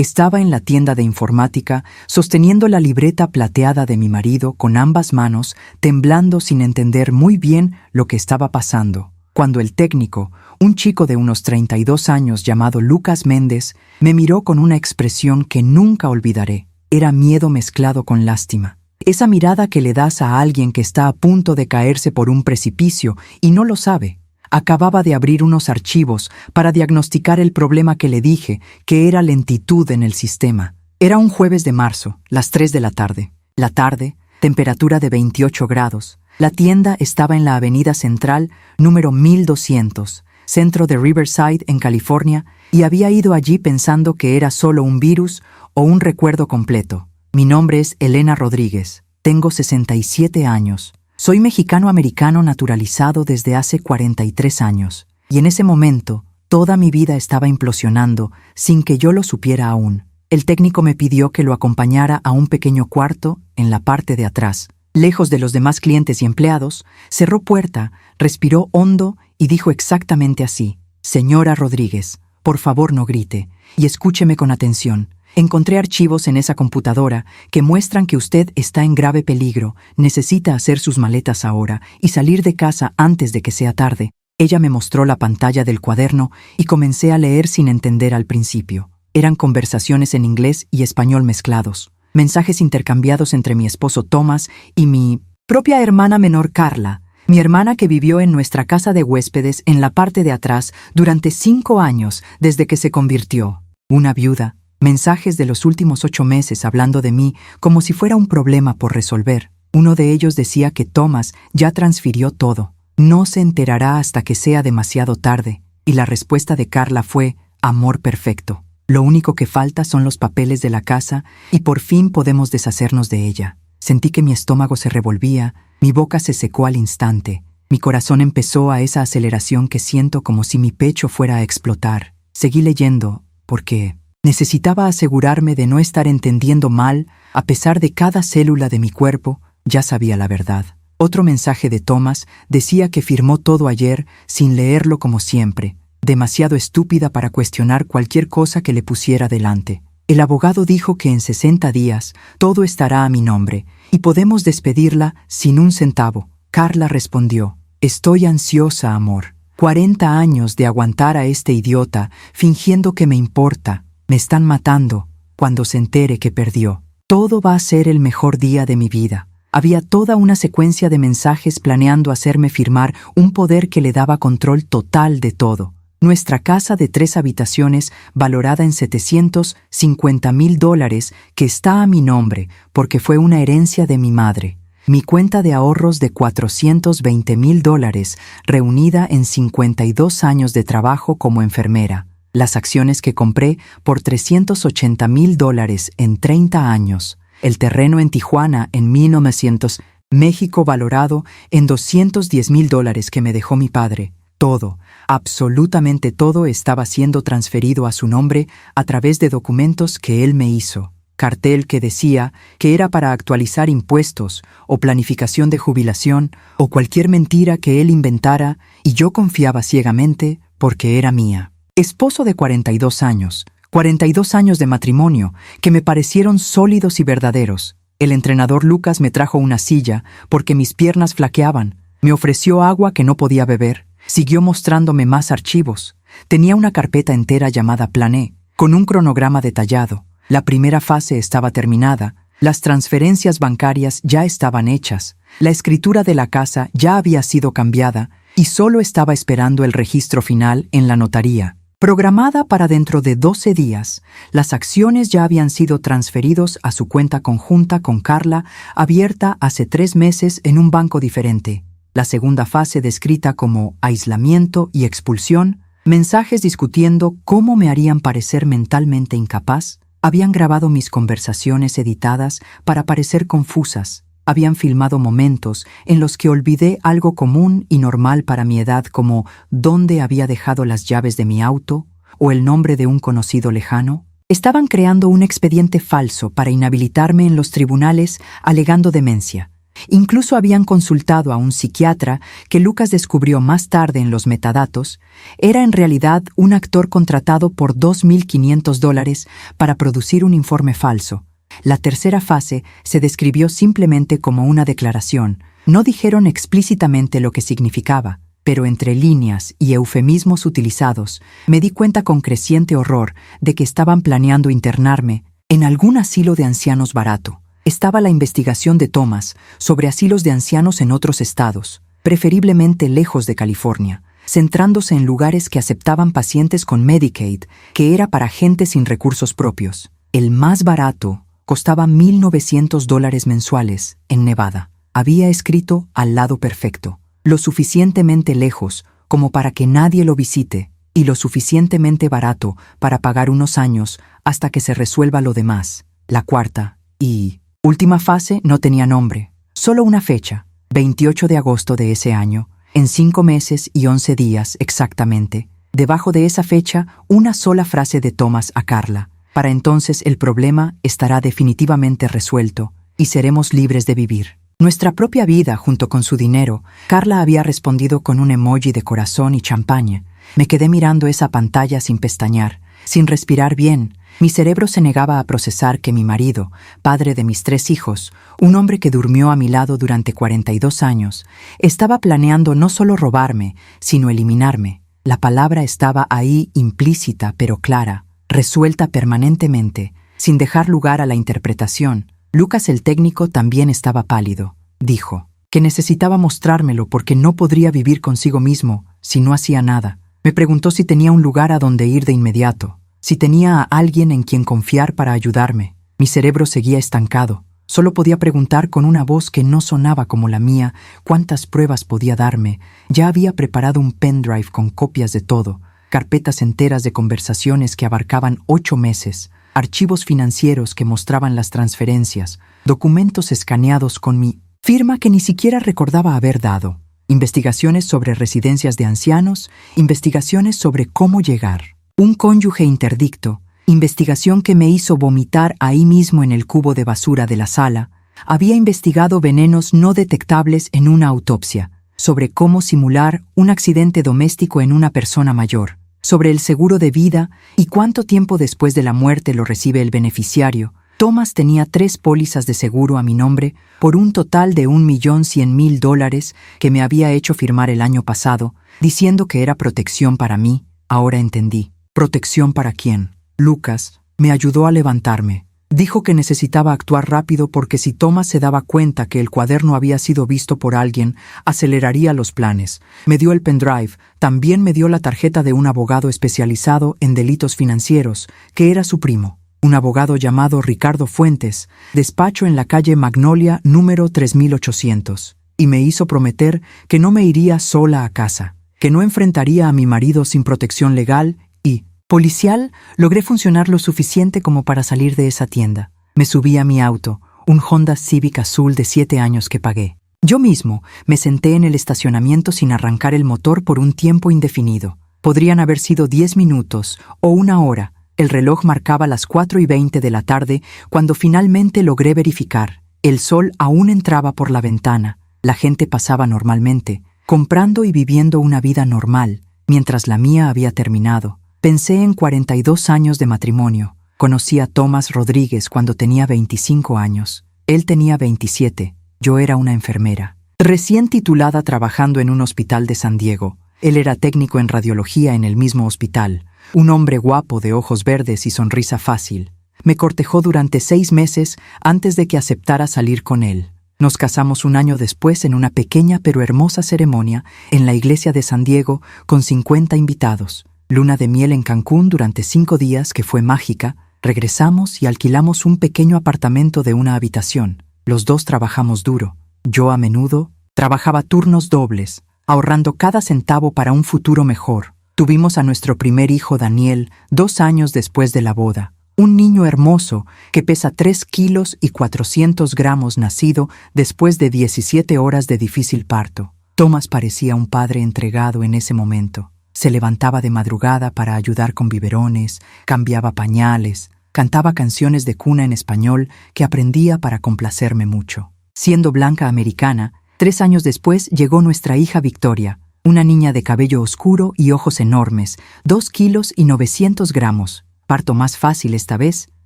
Estaba en la tienda de informática, sosteniendo la libreta plateada de mi marido con ambas manos, temblando sin entender muy bien lo que estaba pasando, cuando el técnico, un chico de unos 32 años llamado Lucas Méndez, me miró con una expresión que nunca olvidaré. Era miedo mezclado con lástima. Esa mirada que le das a alguien que está a punto de caerse por un precipicio y no lo sabe. Acababa de abrir unos archivos para diagnosticar el problema que le dije, que era lentitud en el sistema. Era un jueves de marzo, las 3 de la tarde. La tarde, temperatura de 28 grados. La tienda estaba en la Avenida Central, número 1200, centro de Riverside, en California, y había ido allí pensando que era solo un virus o un recuerdo completo. Mi nombre es Elena Rodríguez. Tengo 67 años. Soy mexicano-americano naturalizado desde hace 43 años, y en ese momento toda mi vida estaba implosionando sin que yo lo supiera aún. El técnico me pidió que lo acompañara a un pequeño cuarto en la parte de atrás. Lejos de los demás clientes y empleados, cerró puerta, respiró hondo y dijo exactamente así: «Señora Rodríguez, por favor no grite y escúcheme con atención. Encontré archivos en esa computadora que muestran que usted está en grave peligro, necesita hacer sus maletas ahora y salir de casa antes de que sea tarde». Ella me mostró la pantalla del cuaderno y comencé a leer sin entender al principio. Eran conversaciones en inglés y español mezclados, mensajes intercambiados entre mi esposo Thomas y mi propia hermana menor Carla, mi hermana que vivió en nuestra casa de huéspedes en la parte de atrás durante 5 años desde que se convirtió. Una viuda. Mensajes de los últimos 8 meses hablando de mí como si fuera un problema por resolver. Uno de ellos decía que Thomas ya transfirió todo. No se enterará hasta que sea demasiado tarde. Y la respuesta de Carla fue: amor perfecto. Lo único que falta son los papeles de la casa y por fin podemos deshacernos de ella. Sentí que mi estómago se revolvía, mi boca se secó al instante. Mi corazón empezó a esa aceleración que siento como si mi pecho fuera a explotar. Seguí leyendo porque necesitaba asegurarme de no estar entendiendo mal, a pesar de cada célula de mi cuerpo. Ya sabía la verdad. Otro mensaje de Thomas decía que firmó todo ayer sin leerlo como siempre, demasiado estúpida para cuestionar cualquier cosa que le pusiera delante. El abogado dijo que en 60 días todo estará a mi nombre y podemos despedirla sin un centavo. Carla respondió: «Estoy ansiosa, amor. 40 años de aguantar a este idiota fingiendo que me importa. Me están matando. Cuando se entere que perdió, todo va a ser el mejor día de mi vida». Había toda una secuencia de mensajes planeando hacerme firmar un poder que le daba control total de todo. Nuestra casa de 3 habitaciones, valorada en $750,000, que está a mi nombre porque fue una herencia de mi madre. Mi cuenta de ahorros de $420,000, reunida en 52 años de trabajo como enfermera. Las acciones que compré por $380,000 en 30 años. El terreno en Tijuana en 1900, México, valorado en $210,000 que me dejó mi padre. Todo, absolutamente todo, estaba siendo transferido a su nombre a través de documentos que él me hizo. Cartel que decía que era para actualizar impuestos o planificación de jubilación o cualquier mentira que él inventara, y yo confiaba ciegamente porque era mía. Esposo de 42 años. 42 años de matrimonio que me parecieron sólidos y verdaderos. El entrenador Lucas me trajo una silla porque mis piernas flaqueaban. Me ofreció agua que no podía beber. Siguió mostrándome más archivos. Tenía una carpeta entera llamada Plan E, con un cronograma detallado. La primera fase estaba terminada. Las transferencias bancarias ya estaban hechas. La escritura de la casa ya había sido cambiada y solo estaba esperando el registro final en la notaría. Programada para dentro de 12 días, las acciones ya habían sido transferidos a su cuenta conjunta con Carla, abierta hace 3 meses en un banco diferente. La segunda fase, descrita como aislamiento y expulsión, mensajes discutiendo cómo me harían parecer mentalmente incapaz, habían grabado mis conversaciones editadas para parecer confusas. Habían filmado momentos en los que olvidé algo común y normal para mi edad, como dónde había dejado las llaves de mi auto o el nombre de un conocido lejano. Estaban creando un expediente falso para inhabilitarme en los tribunales alegando demencia. Incluso habían consultado a un psiquiatra que Lucas descubrió más tarde en los metadatos, era en realidad un actor contratado por $2.500 para producir un informe falso. La tercera fase se describió simplemente como una declaración. No dijeron explícitamente lo que significaba, pero entre líneas y eufemismos utilizados, me di cuenta con creciente horror de que estaban planeando internarme en algún asilo de ancianos barato. Estaba la investigación de Thomas sobre asilos de ancianos en otros estados, preferiblemente lejos de California, centrándose en lugares que aceptaban pacientes con Medicaid, que era para gente sin recursos propios. El más barato costaba $1,900 mensuales en Nevada. Había escrito al lado perfecto, lo suficientemente lejos como para que nadie lo visite y lo suficientemente barato para pagar unos años hasta que se resuelva lo demás. La cuarta y última fase no tenía nombre, solo una fecha, 28 de agosto de ese año, en 5 meses y 11 días exactamente. Debajo de esa fecha, una sola frase de Thomas a Carla. Para entonces el problema estará definitivamente resuelto y seremos libres de vivir nuestra propia vida junto con su dinero. Carla había respondido con un emoji de corazón y champaña. Me quedé mirando esa pantalla sin pestañear, sin respirar bien. Mi cerebro se negaba a procesar que mi marido, padre de mis 3 hijos, un hombre que durmió a mi lado durante 42 años, estaba planeando no solo robarme, sino eliminarme. La palabra estaba ahí implícita pero clara, resuelta permanentemente, sin dejar lugar a la interpretación. Lucas el técnico también estaba pálido. Dijo que necesitaba mostrármelo porque no podría vivir consigo mismo si no hacía nada. Me preguntó si tenía un lugar a donde ir de inmediato, si tenía a alguien en quien confiar para ayudarme. Mi cerebro seguía estancado. Solo podía preguntar con una voz que no sonaba como la mía cuántas pruebas podía darme. Ya había preparado un pendrive con copias de todo, carpetas enteras de conversaciones que abarcaban 8 meses, archivos financieros que mostraban las transferencias, documentos escaneados con mi firma que ni siquiera recordaba haber dado, investigaciones sobre residencias de ancianos, investigaciones sobre cómo llegar, un cónyuge interdicto, investigación que me hizo vomitar ahí mismo en el cubo de basura de la sala. Había investigado venenos no detectables en una autopsia, sobre cómo simular un accidente doméstico en una persona mayor, sobre el seguro de vida y cuánto tiempo después de la muerte lo recibe el beneficiario. Thomas tenía 3 pólizas de seguro a mi nombre por un total de $1.100.000 que me había hecho firmar el año pasado, diciendo que era protección para mí. Ahora entendí. ¿Protección para quién? Lucas me ayudó a levantarme. Dijo que necesitaba actuar rápido porque si Thomas se daba cuenta que el cuaderno había sido visto por alguien, aceleraría los planes. Me dio el pendrive, también me dio la tarjeta de un abogado especializado en delitos financieros, que era su primo, un abogado llamado Ricardo Fuentes, despacho en la calle Magnolia número 3800, y me hizo prometer que no me iría sola a casa, que no enfrentaría a mi marido sin protección legal y policial. Logré funcionar lo suficiente como para salir de esa tienda. Me subí a mi auto, un Honda Civic azul de 7 años que pagué. Yo mismo me senté en el estacionamiento sin arrancar el motor por un tiempo indefinido. Podrían haber sido 10 minutos o 1 hora. El reloj marcaba las 4:20 de la tarde cuando finalmente logré verificar. El sol aún entraba por la ventana. La gente pasaba normalmente, comprando y viviendo una vida normal, mientras la mía había terminado. Pensé en 42 años de matrimonio. Conocí a Thomas Rodríguez cuando tenía 25 años. Él tenía 27. Yo era una enfermera, recién titulada trabajando en un hospital de San Diego. Él era técnico en radiología en el mismo hospital. Un hombre guapo de ojos verdes y sonrisa fácil. Me cortejó durante 6 meses antes de que aceptara salir con él. Nos casamos un año después en una pequeña pero hermosa ceremonia en la iglesia de San Diego con 50 invitados. Luna de miel en Cancún durante 5 días que fue mágica. Regresamos y alquilamos un pequeño apartamento de una habitación. Los dos trabajamos duro. Yo a menudo trabajaba turnos dobles, ahorrando cada centavo para un futuro mejor. Tuvimos a nuestro primer hijo Daniel 2 años después de la boda. Un niño hermoso que pesa 3 kilos y 400 gramos nacido después de 17 horas de difícil parto. Thomas parecía un padre entregado en ese momento. Se levantaba de madrugada para ayudar con biberones, cambiaba pañales, cantaba canciones de cuna en español que aprendía para complacerme mucho. Siendo blanca americana, 3 años después llegó nuestra hija Victoria, una niña de cabello oscuro y ojos enormes, 2 kilos y 900 gramos. Parto más fácil esta vez,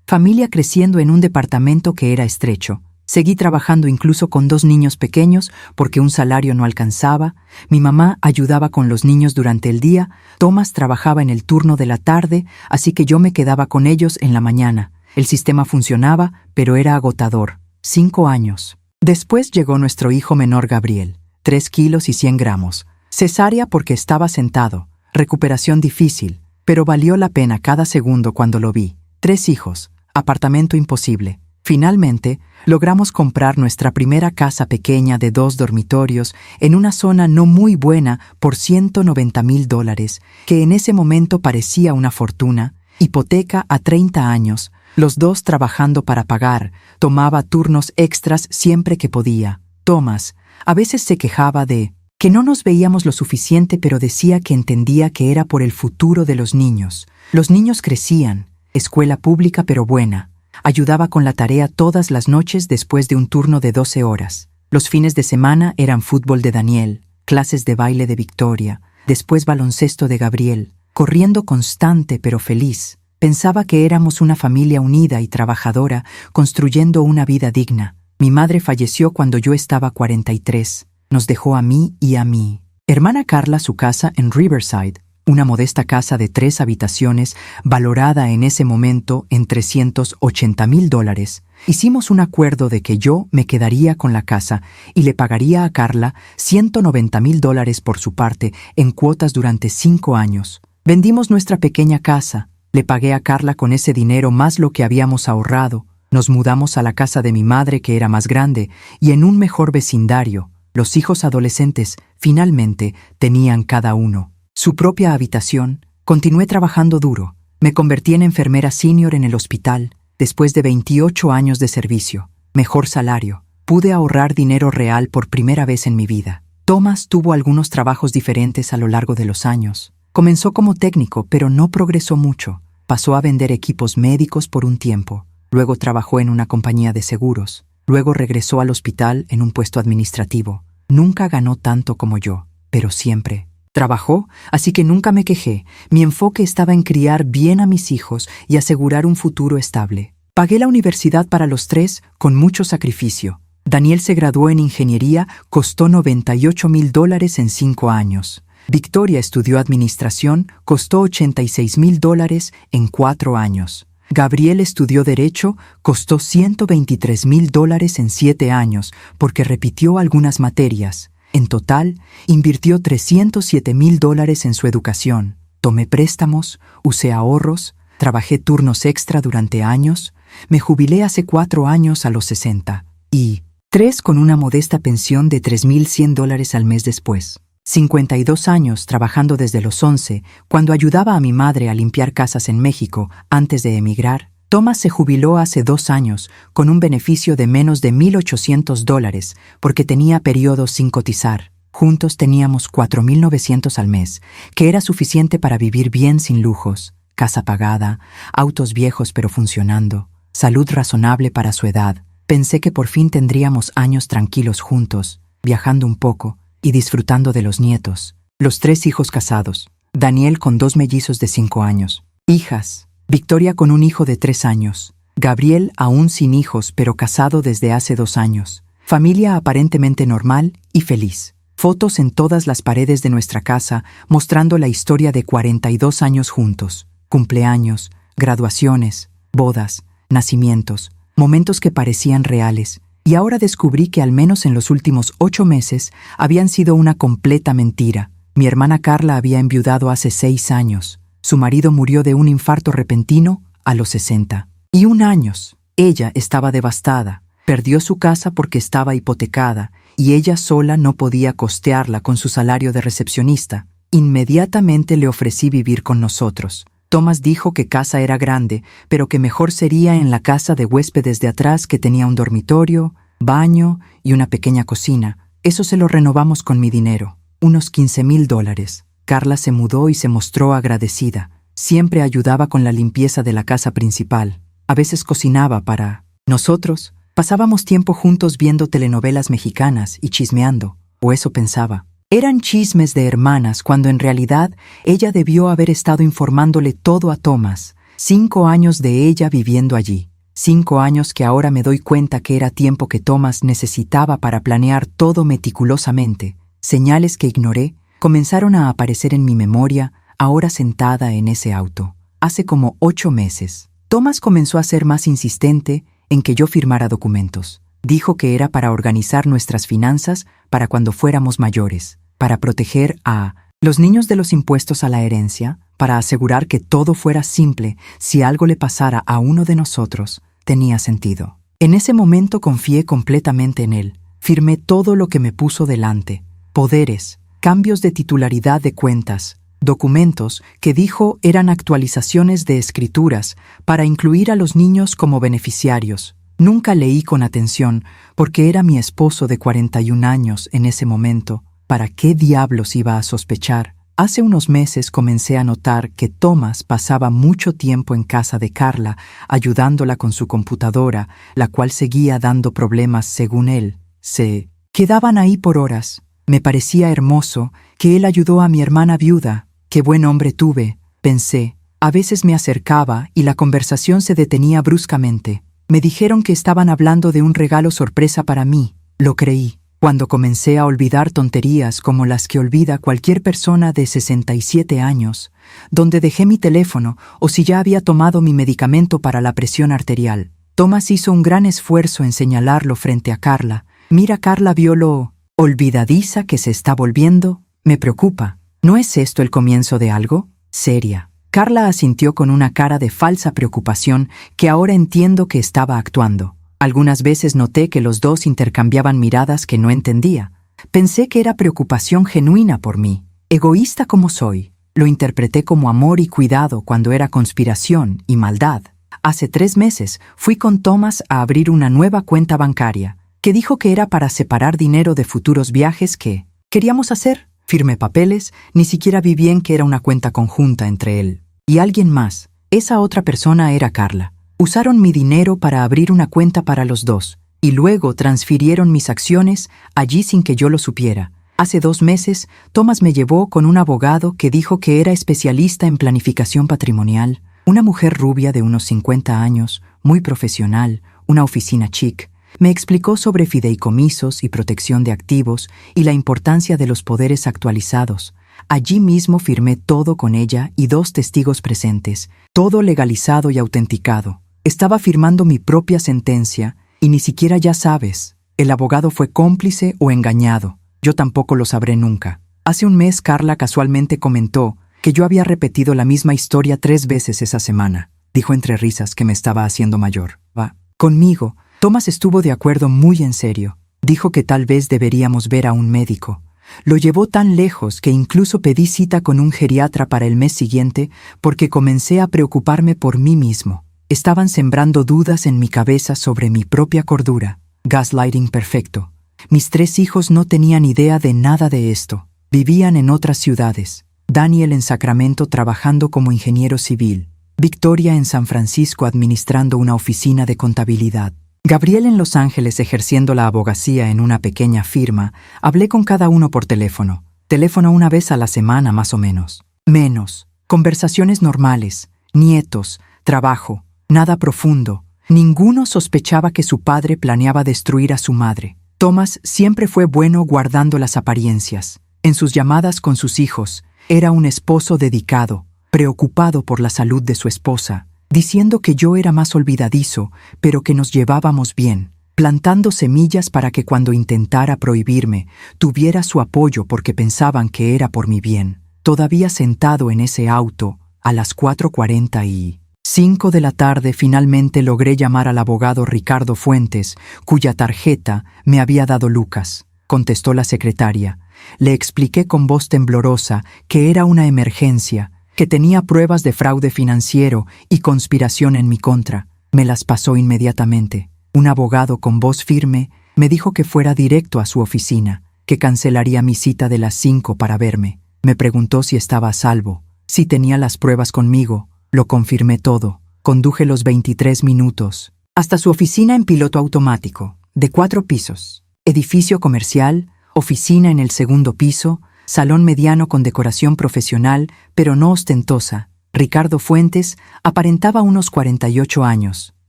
familia creciendo en un departamento que era estrecho. Seguí trabajando incluso con 2 niños pequeños porque un salario no alcanzaba. Mi mamá ayudaba con los niños durante el día, Thomas trabajaba en el turno de la tarde, así que yo me quedaba con ellos en la mañana. El sistema funcionaba, pero era agotador. 5 años. Después llegó nuestro hijo menor Gabriel, 3 kilos y 100 gramos. Cesárea porque estaba sentado. Recuperación difícil, pero valió la pena cada segundo cuando lo vi. 3 hijos. Apartamento imposible. Finalmente, logramos comprar nuestra primera casa pequeña de 2 dormitorios en una zona no muy buena por $190,000, que en ese momento parecía una fortuna, hipoteca a 30 años, los 2 trabajando para pagar, tomaba turnos extras siempre que podía. Thomas a veces se quejaba de que no nos veíamos lo suficiente, pero decía que entendía que era por el futuro de los niños. Los niños crecían, escuela pública pero buena. Ayudaba con la tarea todas las noches después de un turno de 12 horas. Los fines de semana eran fútbol de Daniel, clases de baile de Victoria, después baloncesto de Gabriel, corriendo constante pero feliz. Pensaba que éramos una familia unida y trabajadora, construyendo una vida digna. Mi madre falleció cuando yo estaba 43. Nos dejó a mí y a mi hermana Carla su casa en Riverside, una modesta casa de 3 habitaciones valorada en ese momento en $380,000. Hicimos un acuerdo de que yo me quedaría con la casa y le pagaría a Carla $190,000 por su parte en cuotas durante 5 años. Vendimos nuestra pequeña casa, le pagué a Carla con ese dinero más lo que habíamos ahorrado. Nos mudamos a la casa de mi madre, que era más grande y en un mejor vecindario. Los hijos adolescentes finalmente tenían cada uno su propia habitación. Continué trabajando duro. Me convertí en enfermera senior en el hospital, después de 28 años de servicio. Mejor salario. Pude ahorrar dinero real por primera vez en mi vida. Thomas tuvo algunos trabajos diferentes a lo largo de los años. Comenzó como técnico, pero no progresó mucho. Pasó a vender equipos médicos por un tiempo. Luego trabajó en una compañía de seguros. Luego regresó al hospital en un puesto administrativo. Nunca ganó tanto como yo, pero siempre trabajó, así que nunca me quejé. Mi enfoque estaba en criar bien a mis hijos y asegurar un futuro estable. Pagué la universidad para los 3 con mucho sacrificio. Daniel se graduó en ingeniería, costó $98,000 en 5 años. Victoria estudió administración, costó $86,000 en 4 años. Gabriel estudió Derecho, costó $123,000 en 7 años, porque repitió algunas materias. En total, invirtió $307,000 en su educación. Tomé préstamos, usé ahorros, trabajé turnos extra durante años, me jubilé hace 4 años a los 60, y 3 con una modesta pensión de $3,100 al mes después. 52 años trabajando desde los 11, cuando ayudaba a mi madre a limpiar casas en México antes de emigrar. Thomas se jubiló hace 2 años con un beneficio de menos de $1,800 porque tenía periodos sin cotizar. Juntos teníamos $4,900 al mes, que era suficiente para vivir bien sin lujos, casa pagada, autos viejos pero funcionando, salud razonable para su edad. Pensé que por fin tendríamos años tranquilos juntos, viajando un poco y disfrutando de los nietos. Los 3 hijos casados, Daniel con 2 mellizos de 5 años. Hijas, Victoria con un hijo de 3 años. Gabriel aún sin hijos pero casado desde hace 2 años. Familia aparentemente normal y feliz. Fotos en todas las paredes de nuestra casa mostrando la historia de 42 años juntos. Cumpleaños, graduaciones, bodas, nacimientos, momentos que parecían reales. Y ahora descubrí que al menos en los últimos 8 meses habían sido una completa mentira. Mi hermana Carla había enviudado hace 6 años. Su marido murió de un infarto repentino a los 61 años. Ella estaba devastada. Perdió su casa porque estaba hipotecada y ella sola no podía costearla con su salario de recepcionista. Inmediatamente le ofrecí vivir con nosotros. Thomas dijo que casa era grande, pero que mejor sería en la casa de huéspedes de atrás, que tenía un dormitorio, baño y una pequeña cocina. Eso se lo renovamos con mi dinero, unos $15,000. Carla se mudó y se mostró agradecida. Siempre ayudaba con la limpieza de la casa principal. A veces cocinaba para nosotros. Pasábamos tiempo juntos viendo telenovelas mexicanas y chismeando, o eso pensaba. Eran chismes de hermanas cuando en realidad ella debió haber estado informándole todo a Thomas. 5 años de ella viviendo allí. 5 años que ahora me doy cuenta que era tiempo que Thomas necesitaba para planear todo meticulosamente. Señales que ignoré comenzaron a aparecer en mi memoria ahora sentada en ese auto. Hace como 8 meses. Thomas comenzó a ser más insistente en que yo firmara documentos. Dijo que era para organizar nuestras finanzas para cuando fuéramos mayores, para proteger a los niños de los impuestos a la herencia, para asegurar que todo fuera simple si algo le pasara a uno de nosotros. Tenía sentido. En ese momento confié completamente en él. Firmé todo lo que me puso delante. Poderes, cambios de titularidad de cuentas, documentos que dijo eran actualizaciones de escrituras para incluir a los niños como beneficiarios. Nunca leí con atención porque era mi esposo de 41 años en ese momento. ¿Para qué diablos iba a sospechar? Hace unos meses comencé a notar que Thomas pasaba mucho tiempo en casa de Carla, ayudándola con su computadora, la cual seguía dando problemas según él. Se quedaban ahí por horas. Me parecía hermoso que él ayudó a mi hermana viuda. Qué buen hombre tuve, pensé. A veces me acercaba y la conversación se detenía bruscamente. Me dijeron que estaban hablando de un regalo sorpresa para mí. Lo creí. Cuando comencé a olvidar tonterías como las que olvida cualquier persona de 67 años, donde dejé mi teléfono o si ya había tomado mi medicamento para la presión arterial. Thomas hizo un gran esfuerzo en señalarlo frente a Carla. Mira, Carla vio lo olvidadiza que se está volviendo. Me preocupa. ¿No es esto el comienzo de algo? Seria. Carla asintió con una cara de falsa preocupación que ahora entiendo que estaba actuando. Algunas veces noté que los dos intercambiaban miradas que no entendía. Pensé que era preocupación genuina por mí. Egoísta como soy, lo interpreté como amor y cuidado cuando era conspiración y maldad. Hace 3 meses fui con Thomas a abrir una nueva cuenta bancaria, que dijo que era para separar dinero de futuros viajes que queríamos hacer. Firmé papeles, ni siquiera vi bien que era una cuenta conjunta entre él y alguien más. Esa otra persona era Carla. Usaron mi dinero para abrir una cuenta para los dos, y luego transfirieron mis acciones allí sin que yo lo supiera. Hace 2 meses, Thomas me llevó con un abogado que dijo que era especialista en planificación patrimonial, una mujer rubia de unos 50 años, muy profesional, una oficina chic. Me explicó sobre fideicomisos y protección de activos y la importancia de los poderes actualizados. Allí mismo firmé todo con ella y 2 testigos presentes, todo legalizado y autenticado. Estaba firmando mi propia sentencia y ni siquiera ya sabes, el abogado fue cómplice o engañado. Yo tampoco lo sabré nunca. Hace un mes Carla casualmente comentó que yo había repetido la misma historia 3 veces esa semana. Dijo entre risas que me estaba haciendo mayor. Va. Conmigo, Thomas estuvo de acuerdo muy en serio. Dijo que tal vez deberíamos ver a un médico. Lo llevó tan lejos que incluso pedí cita con un geriatra para el mes siguiente porque comencé a preocuparme por mí mismo. Estaban sembrando dudas en mi cabeza sobre mi propia cordura. Gaslighting perfecto. Mis 3 hijos no tenían idea de nada de esto. Vivían en otras ciudades. Daniel en Sacramento trabajando como ingeniero civil. Victoria en San Francisco administrando una oficina de contabilidad. Gabriel en Los Ángeles ejerciendo la abogacía en una pequeña firma. Hablé con cada uno por teléfono. Teléfono una vez a la semana más o menos. Menos. Conversaciones normales. Nietos. Trabajo. Nada profundo. Ninguno sospechaba que su padre planeaba destruir a su madre. Thomas siempre fue bueno guardando las apariencias. En sus llamadas con sus hijos, era un esposo dedicado, preocupado por la salud de su esposa, diciendo que yo era más olvidadizo, pero que nos llevábamos bien, plantando semillas para que cuando intentara prohibirme, tuviera su apoyo porque pensaban que era por mi bien. Todavía sentado en ese auto, a las 4:45 de la tarde finalmente logré llamar al abogado Ricardo Fuentes, cuya tarjeta me había dado Lucas. Contestó la secretaria. Le expliqué con voz temblorosa que era una emergencia, que tenía pruebas de fraude financiero y conspiración en mi contra. Me las pasó inmediatamente. Un abogado con voz firme me dijo que fuera directo a su oficina, que cancelaría mi cita de las 5 para verme. Me preguntó si estaba a salvo, si tenía las pruebas conmigo. Lo confirmé todo. Conduje los 23 minutos. hasta su oficina en piloto automático, de 4 pisos, edificio comercial, oficina en el segundo piso, salón mediano con decoración profesional, pero no ostentosa. Ricardo Fuentes aparentaba unos 48 años,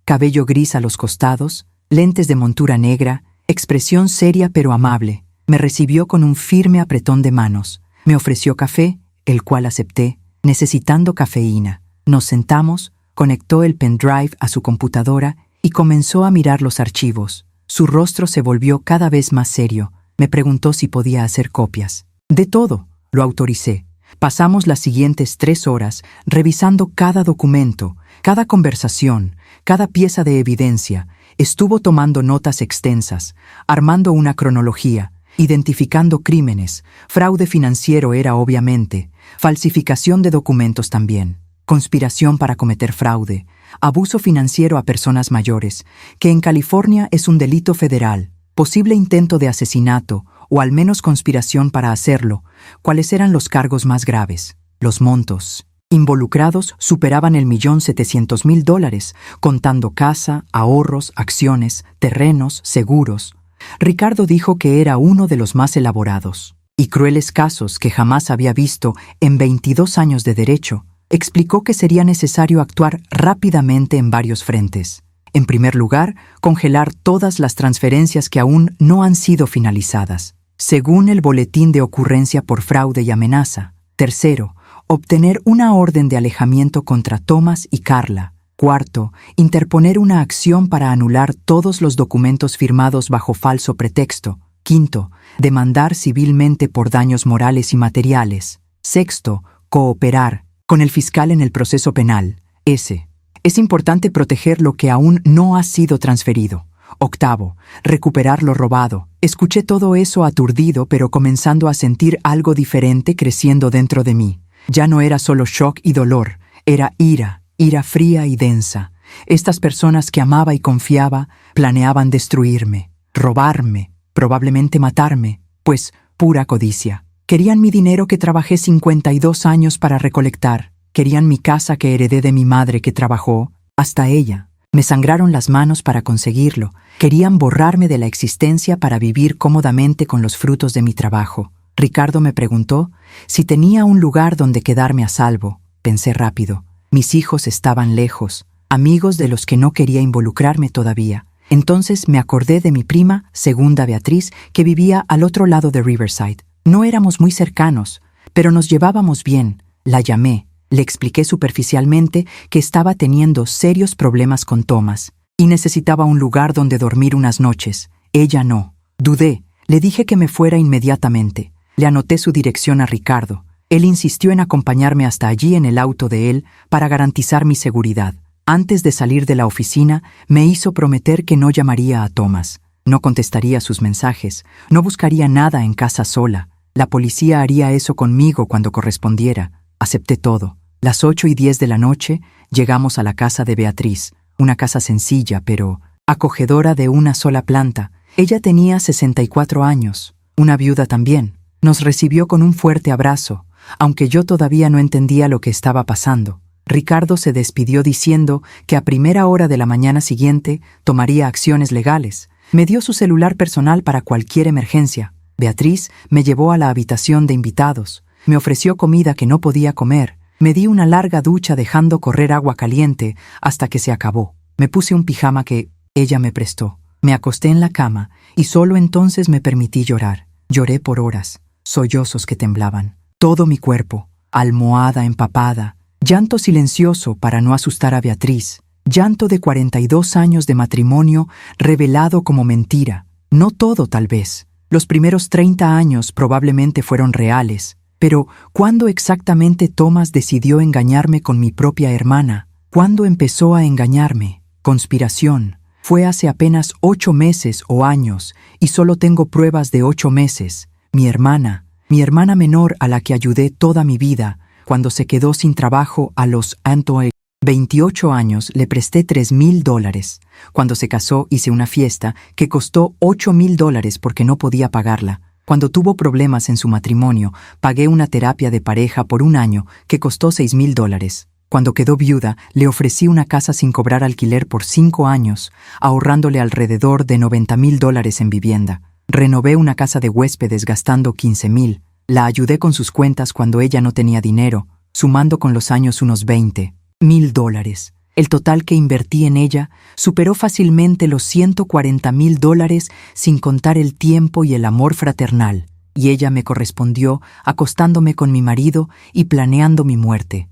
cabello gris a los costados, lentes de montura negra, expresión seria pero amable. Me recibió con un firme apretón de manos. Me ofreció café, el cual acepté, necesitando cafeína. Nos sentamos, conectó el pendrive a su computadora y comenzó a mirar los archivos. Su rostro se volvió cada vez más serio. Me preguntó si podía hacer copias. De todo, lo autoricé. Pasamos las siguientes 3 horas revisando cada documento, cada conversación, cada pieza de evidencia. Estuvo tomando notas extensas, armando una cronología, identificando crímenes. Fraude financiero era obviamente, falsificación de documentos también, conspiración para cometer fraude, abuso financiero a personas mayores, que en California es un delito federal, posible intento de asesinato o al menos conspiración para hacerlo. ¿Cuáles eran los cargos más graves? Los montos involucrados superaban el $1.700.000, contando casa, ahorros, acciones, terrenos, seguros. Ricardo dijo que era uno de los más elaborados y crueles casos que jamás había visto en 22 años de derecho. Explicó que sería necesario actuar rápidamente en varios frentes. En primer lugar, congelar todas las transferencias que aún no han sido finalizadas, según el boletín de ocurrencia por fraude y amenaza. Tercero, obtener una orden de alejamiento contra Thomas y Carla. Cuarto, interponer una acción para anular todos los documentos firmados bajo falso pretexto. Quinto, demandar civilmente por daños morales y materiales. Sexto, cooperar con el fiscal en el proceso penal. Es importante proteger lo que aún no ha sido transferido. Octavo, recuperar lo robado. Escuché todo eso aturdido, pero comenzando a sentir algo diferente creciendo dentro de mí. Ya no era solo shock y dolor, era ira fría y densa. Estas personas que amaba y confiaba planeaban destruirme, robarme, probablemente matarme, pues pura codicia. Querían mi dinero que trabajé 52 años para recolectar. Querían mi casa que heredé de mi madre que trabajó, hasta ella. Me sangraron las manos para conseguirlo. Querían borrarme de la existencia para vivir cómodamente con los frutos de mi trabajo. Ricardo me preguntó si tenía un lugar donde quedarme a salvo. Pensé rápido. Mis hijos estaban lejos, amigos de los que no quería involucrarme todavía. Entonces me acordé de mi prima, segunda Beatriz, que vivía al otro lado de Riverside. No éramos muy cercanos, pero nos llevábamos bien. La llamé. Le expliqué superficialmente que estaba teniendo serios problemas con Thomas y necesitaba un lugar donde dormir unas noches. Ella no. Dudé. Le dije que me fuera inmediatamente. Le anoté su dirección a Ricardo. Él insistió en acompañarme hasta allí en el auto de él para garantizar mi seguridad. Antes de salir de la oficina, me hizo prometer que no llamaría a Thomas, no contestaría sus mensajes, no buscaría nada en casa sola. La policía haría eso conmigo cuando correspondiera. Acepté todo. Las 8:10 de la noche llegamos a la casa de Beatriz, una casa sencilla pero acogedora de una sola planta. Ella tenía 64 años, una viuda también. Nos recibió con un fuerte abrazo, aunque yo todavía no entendía lo que estaba pasando. Ricardo se despidió diciendo que a primera hora de la mañana siguiente tomaría acciones legales. Me dio su celular personal para cualquier emergencia. Beatriz me llevó a la habitación de invitados. Me ofreció comida que no podía comer. Me di una larga ducha dejando correr agua caliente hasta que se acabó. Me puse un pijama que ella me prestó. Me acosté en la cama y solo entonces me permití llorar. Lloré por horas, sollozos que temblaban. Todo mi cuerpo, almohada empapada, llanto silencioso para no asustar a Beatriz, llanto de 42 años de matrimonio revelado como mentira. No todo, tal vez. Los primeros 30 años probablemente fueron reales, pero ¿cuándo exactamente Thomas decidió engañarme con mi propia hermana? ¿Cuándo empezó a engañarme? Conspiración. Fue hace apenas 8 meses o años, y solo tengo pruebas de 8 meses. Mi hermana menor a la que ayudé toda mi vida, cuando se quedó sin trabajo a los 28 años, le presté $3,000. Cuando se casó hice una fiesta que costó $8,000 porque no podía pagarla. Cuando tuvo problemas en su matrimonio, pagué una terapia de pareja por un año que costó $6,000. Cuando quedó viuda, le ofrecí una casa sin cobrar alquiler por 5 años, ahorrándole alrededor de $90,000 en vivienda. Renové una casa de huéspedes gastando $15,000. La ayudé con sus cuentas cuando ella no tenía dinero, sumando con los años unos $20,000. El total que invertí en ella superó fácilmente los $140,000 sin contar el tiempo y el amor fraternal, y ella me correspondió acostándome con mi marido y planeando mi muerte.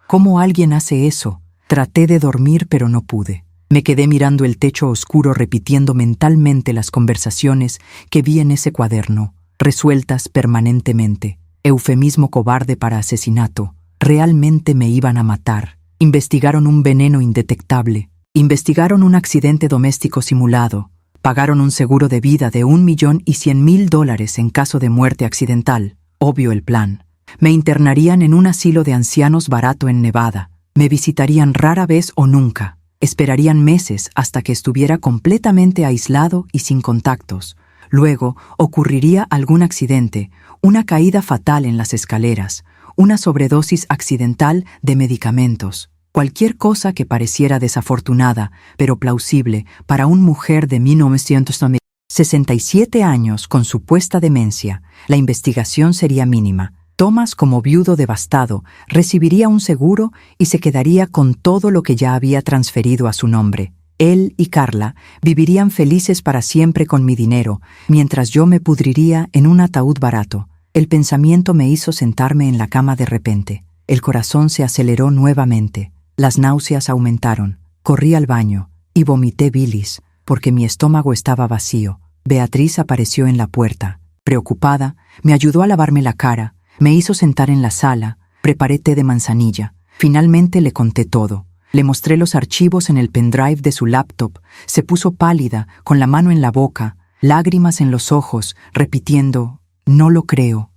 ¿Cómo alguien hace eso? Traté de dormir, pero no pude. Me quedé mirando el techo oscuro repitiendo mentalmente las conversaciones que vi en ese cuaderno, resueltas permanentemente. Eufemismo cobarde para asesinato. Realmente me iban a matar. Investigaron un veneno indetectable. Investigaron un accidente doméstico simulado. Pagaron un seguro de vida de $1,100,000 en caso de muerte accidental. Obvio el plan. Me internarían en un asilo de ancianos barato en Nevada. Me visitarían rara vez o nunca. Esperarían meses hasta que estuviera completamente aislado y sin contactos. Luego ocurriría algún accidente, una caída fatal en las escaleras, una sobredosis accidental de medicamentos. Cualquier cosa que pareciera desafortunada, pero plausible para una mujer de 1967 años con supuesta demencia. La investigación sería mínima. Thomas, como viudo devastado, recibiría un seguro y se quedaría con todo lo que ya había transferido a su nombre. Él y Carla vivirían felices para siempre con mi dinero, mientras yo me pudriría en un ataúd barato. El pensamiento me hizo sentarme en la cama de repente. El corazón se aceleró nuevamente. Las náuseas aumentaron. Corrí al baño y vomité bilis, porque mi estómago estaba vacío. Beatriz apareció en la puerta. Preocupada, me ayudó a lavarme la cara. Me hizo sentar en la sala, preparé té de manzanilla. Finalmente le conté todo. Le mostré los archivos en el pendrive de su laptop. Se puso pálida, con la mano en la boca, lágrimas en los ojos, repitiendo, no lo creo,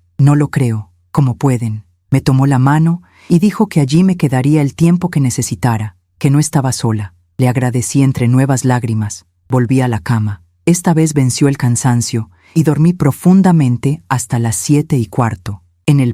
¿cómo pueden? Me tomó la mano y dijo que allí me quedaría el tiempo que necesitara, que no estaba sola. Le agradecí entre nuevas lágrimas. Volví a la cama. Esta vez venció el cansancio y dormí profundamente hasta las 7:15.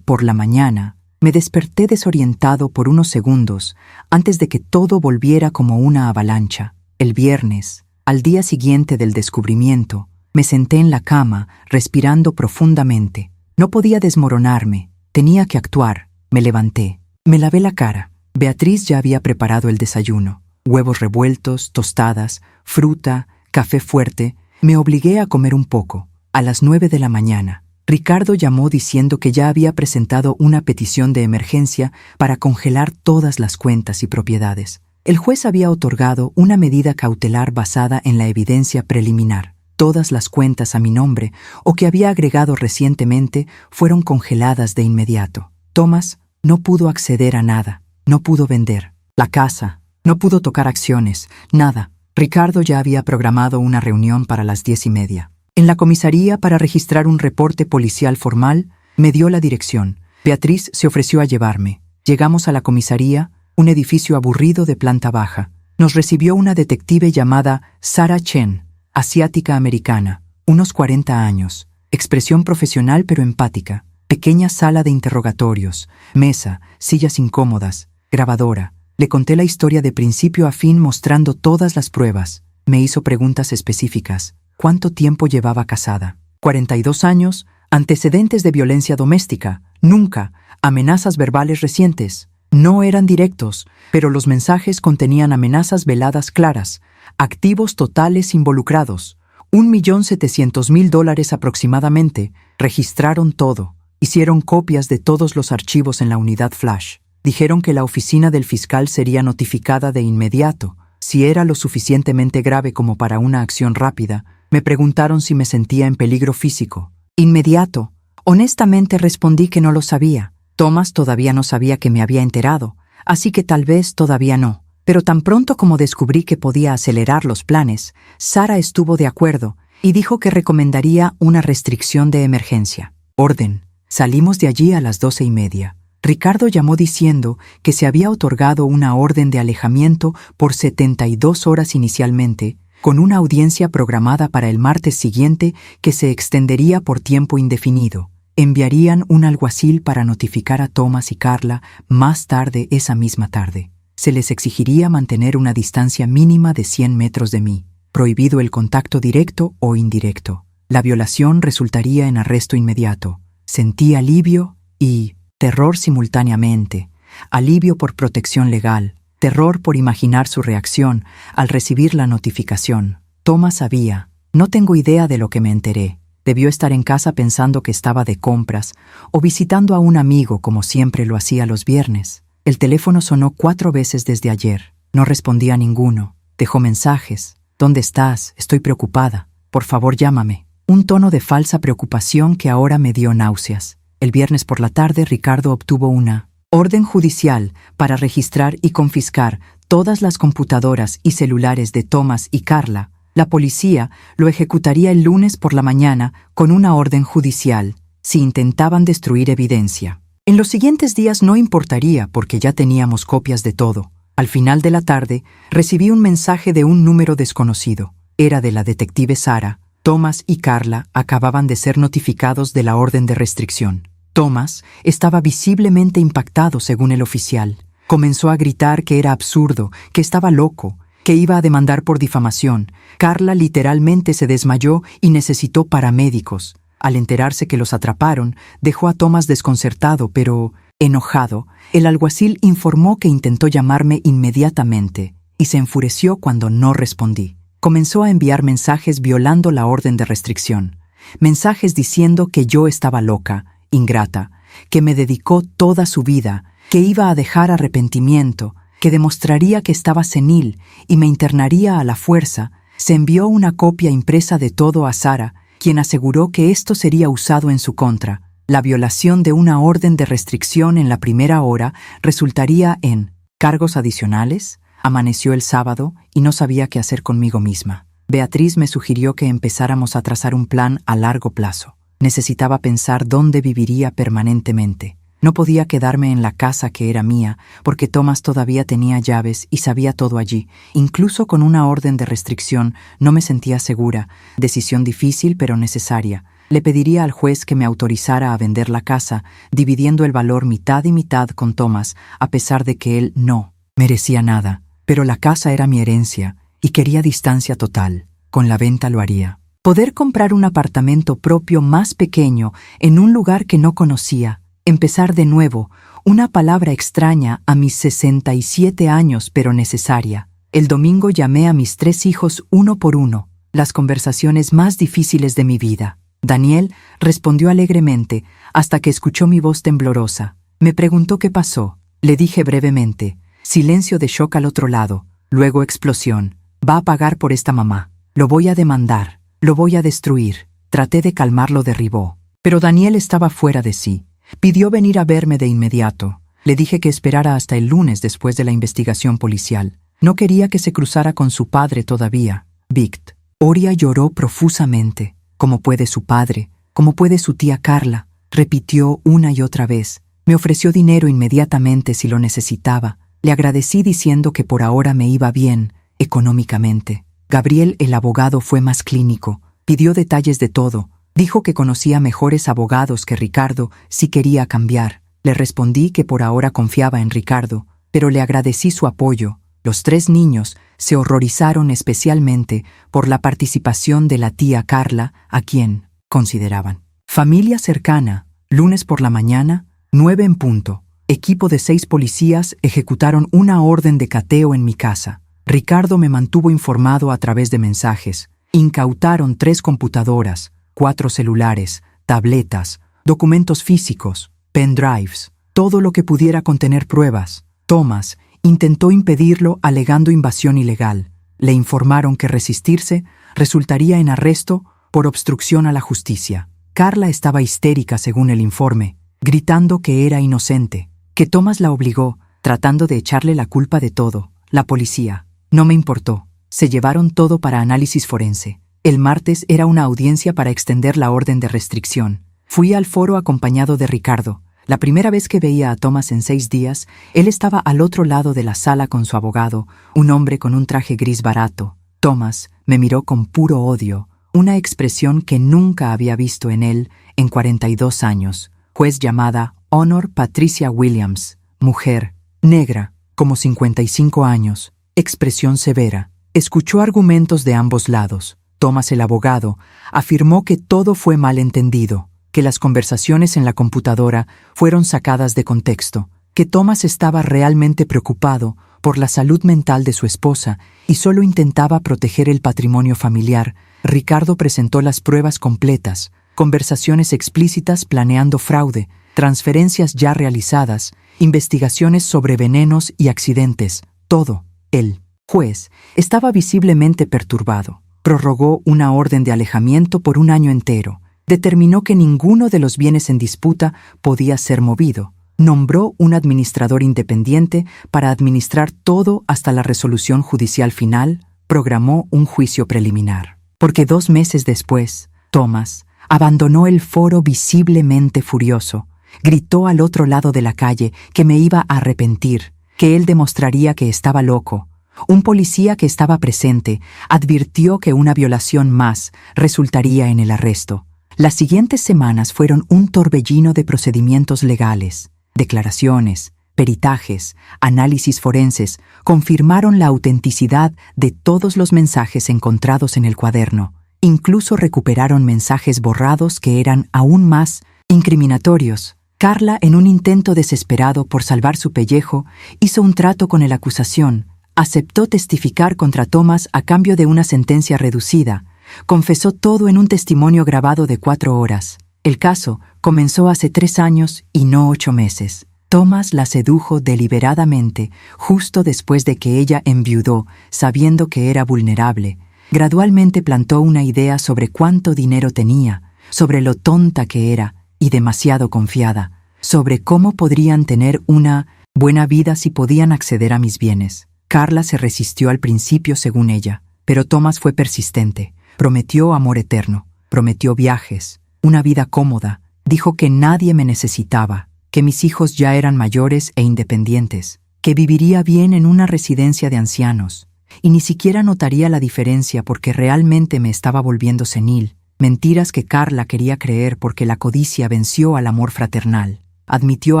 Por la mañana, me desperté desorientado por unos segundos antes de que todo volviera como una avalancha. El viernes, al día siguiente del descubrimiento, me senté en la cama, respirando profundamente. No podía desmoronarme, tenía que actuar. Me levanté, me lavé la cara. Beatriz ya había preparado el desayuno. Huevos revueltos, tostadas, fruta, café fuerte. Me obligué a comer un poco. A las 9 de la mañana. Ricardo llamó diciendo que ya había presentado una petición de emergencia para congelar todas las cuentas y propiedades. El juez había otorgado una medida cautelar basada en la evidencia preliminar. Todas las cuentas a mi nombre o que había agregado recientemente fueron congeladas de inmediato. Thomas no pudo acceder a nada, no pudo vender la casa, no pudo tocar acciones, nada. Ricardo ya había programado una reunión para las 10:30. En la comisaría, para registrar un reporte policial formal, me dio la dirección. Beatriz se ofreció a llevarme. Llegamos a la comisaría, un edificio aburrido de planta baja. Nos recibió una detective llamada Sarah Chen, asiática americana, unos 40 años, expresión profesional pero empática, pequeña sala de interrogatorios, mesa, sillas incómodas, grabadora. Le conté la historia de principio a fin mostrando todas las pruebas. Me hizo preguntas específicas. ¿Cuánto tiempo llevaba casada? 42 años, antecedentes de violencia doméstica, nunca, amenazas verbales recientes. No eran directos, pero los mensajes contenían amenazas veladas claras, activos totales involucrados. $1,700,000 aproximadamente. Registraron todo. Hicieron copias de todos los archivos en la unidad flash. Dijeron que la oficina del fiscal sería notificada de inmediato. Si era lo suficientemente grave como para una acción rápida, me preguntaron si me sentía en peligro físico. Inmediato. Honestamente respondí que no lo sabía. Thomas todavía no sabía que me había enterado, así que tal vez todavía no. Pero tan pronto como descubrí que podía acelerar los planes, Sarah estuvo de acuerdo y dijo que recomendaría una restricción de emergencia. Orden. Salimos de allí a las 12:30. Ricardo llamó diciendo que se había otorgado una orden de alejamiento por 72 horas inicialmente, con una audiencia programada para el martes siguiente que se extendería por tiempo indefinido. Enviarían un alguacil para notificar a Thomas y Carla más tarde esa misma tarde. Se les exigiría mantener una distancia mínima de 100 metros de mí, prohibido el contacto directo o indirecto. La violación resultaría en arresto inmediato. Sentí alivio y terror simultáneamente. Alivio por protección legal, terror por imaginar su reacción al recibir la notificación. Thomas sabía. No tengo idea de lo que me enteré. Debió estar en casa pensando que estaba de compras o visitando a un amigo como siempre lo hacía los viernes. El teléfono sonó 4 veces desde ayer. No respondía a ninguno. Dejó mensajes. ¿Dónde estás? Estoy preocupada. Por favor, llámame. Un tono de falsa preocupación que ahora me dio náuseas. El viernes por la tarde, Ricardo obtuvo una orden judicial para registrar y confiscar todas las computadoras y celulares de Thomas y Carla. La policía lo ejecutaría el lunes por la mañana con una orden judicial si intentaban destruir evidencia. En los siguientes días no importaría porque ya teníamos copias de todo. Al final de la tarde, recibí un mensaje de un número desconocido. Era de la detective Sara. Thomas y Carla acababan de ser notificados de la orden de restricción. Thomas estaba visiblemente impactado según el oficial. Comenzó a gritar que era absurdo, que estaba loco, que iba a demandar por difamación. Carla literalmente se desmayó y necesitó paramédicos. Al enterarse que los atraparon, dejó a Thomas desconcertado, pero enojado. El alguacil informó que intentó llamarme inmediatamente y se enfureció cuando no respondí. Comenzó a enviar mensajes violando la orden de restricción. Mensajes diciendo que yo estaba loca, ingrata, que me dedicó toda su vida, que iba a dejar arrepentimiento, que demostraría que estaba senil y me internaría a la fuerza. Se envió una copia impresa de todo a Sara, quien aseguró que esto sería usado en su contra. La violación de una orden de restricción en la primera hora resultaría en cargos adicionales. Amaneció el sábado y no sabía qué hacer conmigo misma. Beatriz me sugirió que empezáramos a trazar un plan a largo plazo. Necesitaba pensar dónde viviría permanentemente. No podía quedarme en la casa que era mía, porque Thomas todavía tenía llaves y sabía todo allí. Incluso con una orden de restricción no me sentía segura. Decisión difícil pero necesaria. Le pediría al juez que me autorizara a vender la casa, dividiendo el valor mitad y mitad con Thomas, a pesar de que él no merecía nada. Pero la casa era mi herencia y quería distancia total. Con la venta lo haría. Poder comprar un apartamento propio más pequeño en un lugar que no conocía. Empezar de nuevo, una palabra extraña a mis 67 años pero necesaria. El domingo llamé a mis 3 hijos uno por uno, las conversaciones más difíciles de mi vida. Daniel respondió alegremente hasta que escuchó mi voz temblorosa. Me preguntó qué pasó. Le dije brevemente. Silencio de shock al otro lado. Luego explosión. Va a pagar por esta mamá. Lo voy a demandar. Lo voy a destruir. Traté de calmarlo, derribó. Pero Daniel estaba fuera de sí. Pidió venir a verme de inmediato. Le dije que esperara hasta el lunes después de la investigación policial. No quería que se cruzara con su padre todavía. Vict. Oria lloró profusamente. ¿Cómo puede su padre? ¿Cómo puede su tía Carla? Repitió una y otra vez. Me ofreció dinero inmediatamente si lo necesitaba. Le agradecí diciendo que por ahora me iba bien, económicamente. Gabriel, el abogado, fue más clínico. Pidió detalles de todo. Dijo que conocía mejores abogados que Ricardo si quería cambiar. Le respondí que por ahora confiaba en Ricardo, pero le agradecí su apoyo. Los 3 niños se horrorizaron especialmente por la participación de la tía Carla, a quien consideraban familia cercana. Lunes por la mañana, 9 en punto. Equipo de 6 policías ejecutaron una orden de cateo en mi casa. Ricardo me mantuvo informado a través de mensajes. Incautaron 3 computadoras, 4 celulares, tabletas, documentos físicos, pendrives, todo lo que pudiera contener pruebas. Thomas intentó impedirlo alegando invasión ilegal. Le informaron que resistirse resultaría en arresto por obstrucción a la justicia. Carla estaba histérica según el informe, gritando que era inocente, que Thomas la obligó, tratando de echarle la culpa de todo. La policía. No me importó. Se llevaron todo para análisis forense. El martes era una audiencia para extender la orden de restricción. Fui al foro acompañado de Ricardo. La primera vez que veía a Thomas en 6 días, él estaba al otro lado de la sala con su abogado, un hombre con un traje gris barato. Thomas me miró con puro odio, una expresión que nunca había visto en él en 42 años, juez llamada Honor Patricia Williams, mujer, negra, como 55 años, expresión severa. Escuchó argumentos de ambos lados. Thomas, el abogado, afirmó que todo fue mal entendido, que las conversaciones en la computadora fueron sacadas de contexto, que Thomas estaba realmente preocupado por la salud mental de su esposa y solo intentaba proteger el patrimonio familiar. Ricardo presentó las pruebas completas, conversaciones explícitas planeando fraude, transferencias ya realizadas, investigaciones sobre venenos y accidentes, todo. El juez estaba visiblemente perturbado. Prorrogó una orden de alejamiento por un año entero. Determinó que ninguno de los bienes en disputa podía ser movido. Nombró un administrador independiente para administrar todo hasta la resolución judicial final. Programó un juicio preliminar. Porque 2 meses después, Thomas abandonó el foro visiblemente furioso. Gritó al otro lado de la calle que me iba a arrepentir, que él demostraría que estaba loco. Un policía que estaba presente advirtió que una violación más resultaría en el arresto. Las siguientes semanas fueron un torbellino de procedimientos legales. Declaraciones, peritajes, análisis forenses confirmaron la autenticidad de todos los mensajes encontrados en el cuaderno. Incluso recuperaron mensajes borrados que eran aún más incriminatorios. Carla, en un intento desesperado por salvar su pellejo, hizo un trato con la acusación. Aceptó testificar contra Thomas a cambio de una sentencia reducida. Confesó todo en un testimonio grabado de 4 horas. El caso comenzó hace 3 años y no 8 meses. Thomas la sedujo deliberadamente justo después de que ella enviudó, sabiendo que era vulnerable. Gradualmente plantó una idea sobre cuánto dinero tenía, sobre lo tonta que era y demasiado confiada, sobre cómo podrían tener una buena vida si podían acceder a mis bienes. Carla se resistió al principio, según ella, pero Thomas fue persistente. Prometió amor eterno, prometió viajes, una vida cómoda. Dijo que nadie me necesitaba, que mis hijos ya eran mayores e independientes, que viviría bien en una residencia de ancianos, y ni siquiera notaría la diferencia porque realmente me estaba volviendo senil. Mentiras que Carla quería creer porque la codicia venció al amor fraternal. Admitió